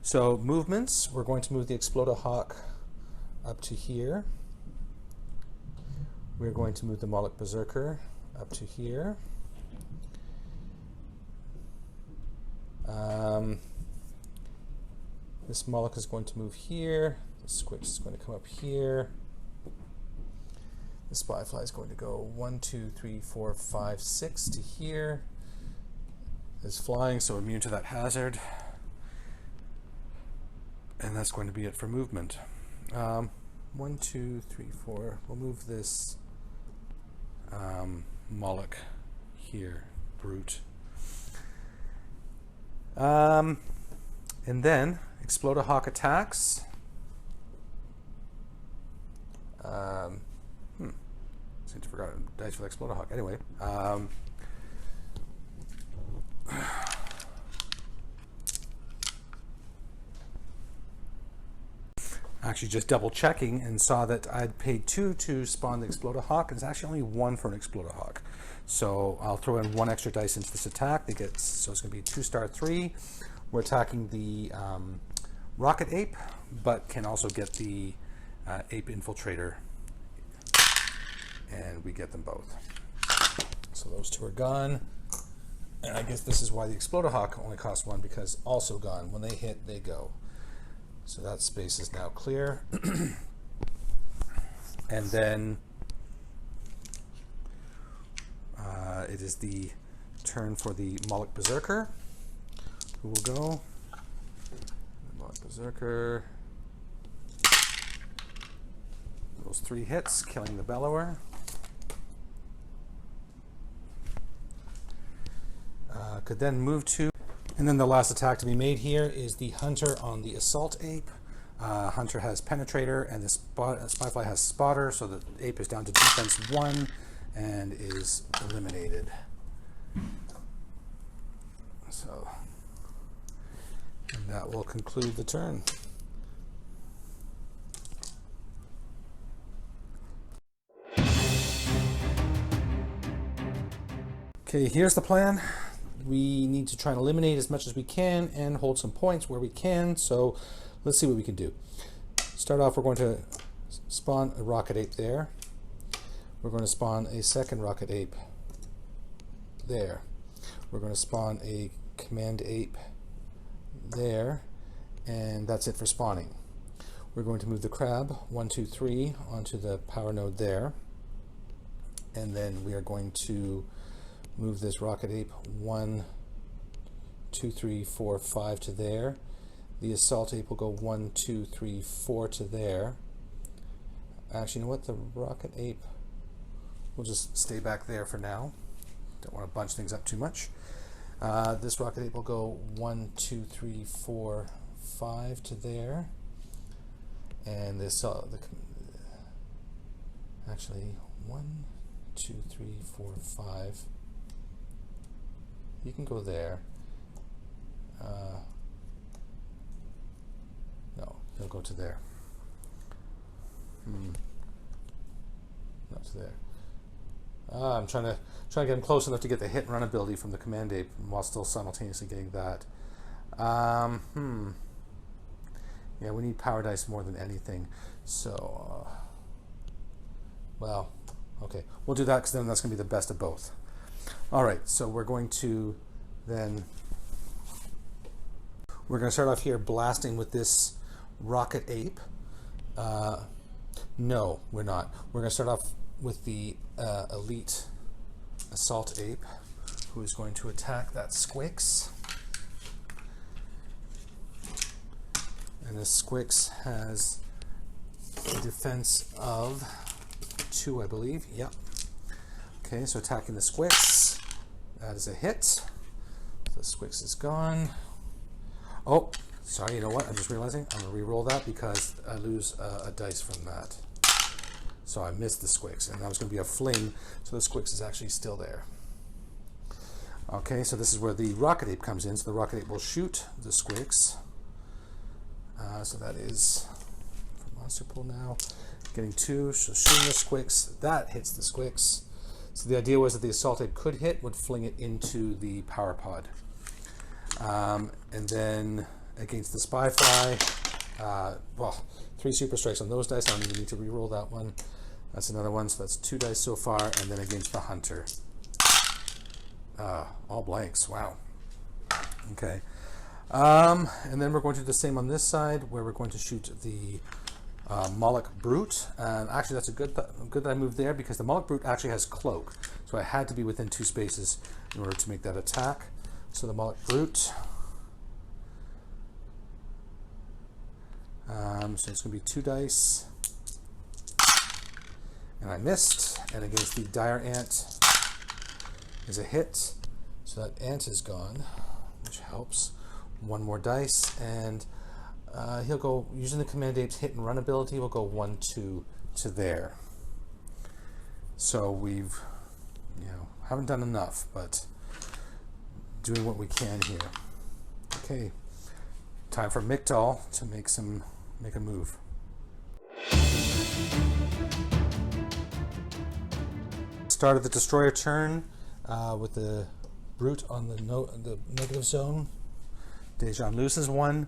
So movements, we're going to move the Explodahawk up to here. We're going to move the Moloch Berserker up to here. This Moloch is going to move here. The Squitch is going to come up here. The Spyfly is going to go 1, 2, 3, 4, 5, 6 to here. It's flying, so immune to that hazard. And that's going to be it for movement. 1, 2, 3, 4. We'll move this Moloch here, Brute. And then Explodahawk attacks. Seem to forgot dice for the Explodahawk. Anyway, actually just double checking and saw that I'd paid 2 to spawn the Explodahawk, and it's actually only 1 for an Explodahawk. So I'll throw in 1 extra dice into this attack. So it's going to be 2-star 3. We're attacking the Rocket Ape, but can also get the Ape Infiltrator, and we get them both. So those 2 are gone. And I guess this is why the Explodahawk only costs 1, because also gone. When they hit, they go. So that space is now clear. And then it is the turn for the Moloch Berserker, who will go. Moloch Berserker. Those 3 hits, killing the Bellower. Could then move to, and then the last attack to be made here is the Hunter on the Assault Ape. Hunter has Penetrator, and the Spyfly has Spotter, so the Ape is down to defense 1 and is eliminated. So, and that will conclude the turn. Okay, here's the plan. We need to try and eliminate as much as we can and hold some points where we can. So let's see what we can do. Start off, we're going to spawn a Rocket Ape there. We're going to spawn a second Rocket Ape there. We're going to spawn a Command Ape there. And that's it for spawning. We're going to move the Crab 1, 2, 3 onto the power node there. And then we are going to move this Rocket Ape 1, 2, 3, 4, 5 to there. The Assault Ape will go 1, 2, 3, 4 to there. Actually, you know what? The Rocket Ape will just stay back there for now. Don't want to bunch things up too much. This Rocket Ape will go 1, 2, 3, 4, 5 to there. And this, actually, 1, 2, 3, 4, 5. You can go there. No, he'll go to there. Not to there. I'm trying to get him close enough to get the hit and run ability from the Command Ape while still simultaneously getting that. Yeah, we need power dice more than anything. So, well, okay, we'll do that because then that's going to be the best of both. All right, so we're going to start off here blasting with this Rocket Ape. No, we're not. We're going to start off with the Elite Assault Ape, who is going to attack that Squix. And this Squix has a defense of 2, I believe. Yep. Okay, so attacking the Squix. That is a hit. So the Squix is gone. Oh, sorry, you know what? I'm just realizing I'm going to re-roll that because I lose a dice from that. So I missed the Squix, and that was going to be a fling, so the Squix is actually still there. Okay, so this is where the Rocket Ape comes in. So the Rocket Ape will shoot the Squix. So that is for Monster Pool now. Getting 2, so shooting the Squix. That hits the Squix. So the idea was that the Assault Ape could hit, would fling it into the Power Pod. And then against the Spyfly, well, 3 Super Strikes on those dice. I don't even need to re-roll that one. That's another one, so that's 2 dice so far. And then against the Hunter. All blanks, wow. Okay. And then we're going to do the same on this side, where we're going to shoot the Moloch Brute. Actually, that's good that I moved there, because the Moloch Brute actually has Cloak. So I had to be within 2 spaces in order to make that attack. So the Moloch Brute. So it's going to be 2 dice. And I missed. And against the Dire Ant is a hit. So that ant is gone, which helps. 1 more dice, and he'll go, using the Command Ape's hit and run ability, we'll go 1, 2 to there. So we've, haven't done enough, but doing what we can here. Okay, time for Mictal to make a move. Start of the Destroyer turn with the Brute on the negative zone. Dajan loses 1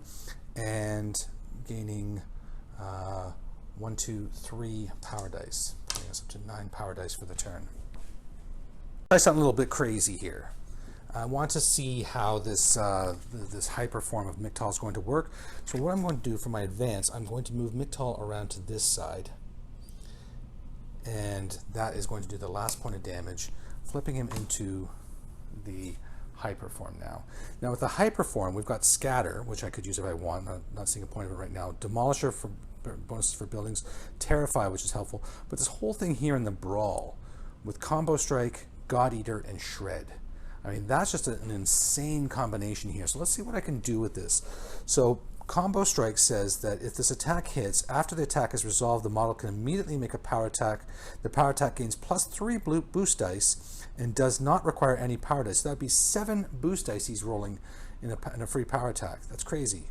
and gaining 1, 2, 3 power dice, putting us up to 9 power dice for the turn. Try something a little bit crazy here. I want to see how this hyper form of Mictal is going to work. So what I'm going to do for my advance, I'm going to move Mictal around to this side, and that is going to do the last point of damage, flipping him into the hyperform now. Now with the hyperform, we've got Scatter, which I could use if I want. I'm not seeing a point of it right now. Demolisher for bonuses for buildings, Terrify, which is helpful. But this whole thing here in the Brawl with Combo Strike, God Eater, and Shred. I mean, that's just an insane combination here. So let's see what I can do with this. So Combo Strike says that if this attack hits, after the attack is resolved, the model can immediately make a power attack. The power attack gains +3 boost dice and does not require any power dice. So that would be 7 boost dice he's rolling in a free power attack. That's crazy.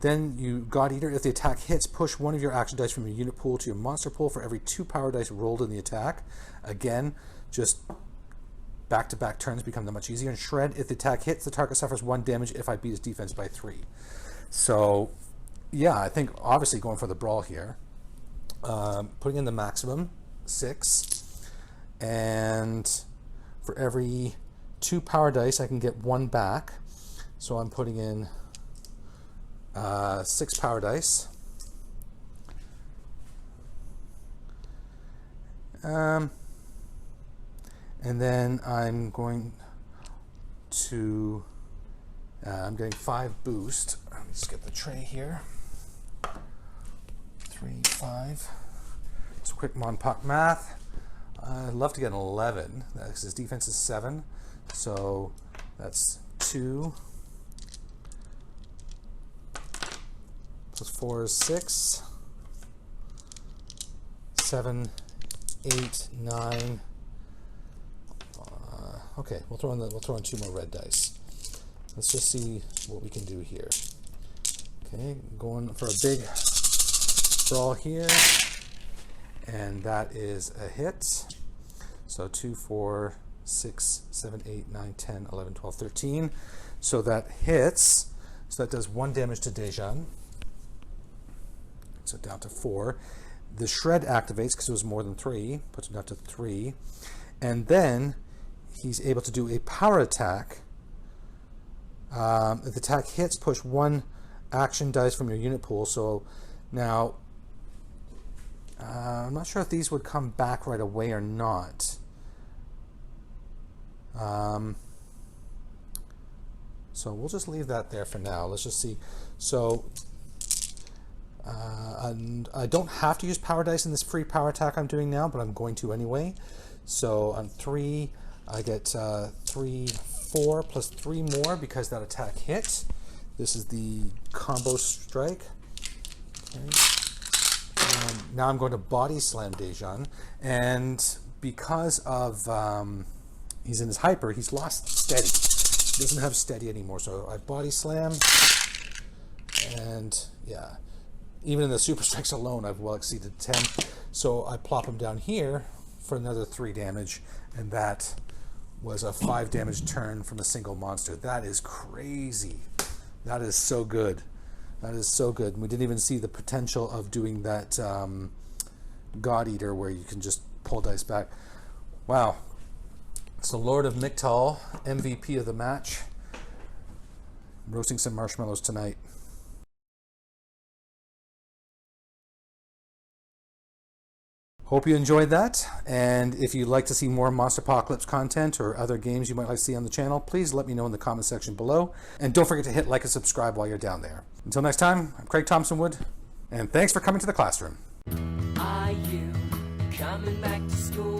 Then you God Eater. If the attack hits, push one of your action dice from your unit pool to your monster pool for every 2 power dice rolled in the attack. Again, just back-to-back turns become that much easier. And Shred, if the attack hits, the target suffers 1 damage if I beat his defense by 3. So, yeah, I think obviously going for the Brawl here. Putting in the maximum, 6. And for every 2 power dice, I can get 1 back. So I'm putting in 6 power dice. And then I'm going to, I'm getting 5 boost. Let me just get the tray here. 3, 5. It's quick Monpoc math. I'd love to get an 11. That's his defense is 7. So that's 2. Plus 4 is 6. 7, 8, 9. Okay, we'll throw in 2 more red dice. Let's just see what we can do here. Okay, going for a big Brawl here, and that is a hit. So 2, 4, 6, 7, 8, 9, 10, 11, 12, 13. So that hits. So that does 1 damage to Dajan. So down to 4. The Shred activates because it was more than 3, puts it down to 3. And then he's able to do a power attack. If the attack hits, push 1 action dice from your unit pool. So now, I'm not sure if these would come back right away or not. So we'll just leave that there for now. Let's just see. So and I don't have to use power dice in this free power attack I'm doing now, but I'm going to anyway. So on 3, I get 3, 4 plus 3 more because that attack hit. This is the Combo Strike. Okay. And now I'm going to Body Slam Dajan, and because of he's in his hyper, he's lost steady. He doesn't have steady anymore, so I Body Slam, and yeah. Even in the Super Strikes alone, I've well exceeded 10. So I plop him down here for another 3 damage, and that was a 5 damage turn from a single monster. That is crazy. That is so good. That is so good. And we didn't even see the potential of doing that God Eater where you can just pull dice back. Wow. So Lord of Mictal, MVP of the match. I'm roasting some marshmallows tonight. Hope you enjoyed that, and if you'd like to see more Monsterpocalypse content or other games you might like to see on the channel, please let me know in the comment section below, and don't forget to hit like and subscribe while you're down there. Until next time, I'm Craig Thompson-Wood, and thanks for coming to the classroom. Are you coming back to school?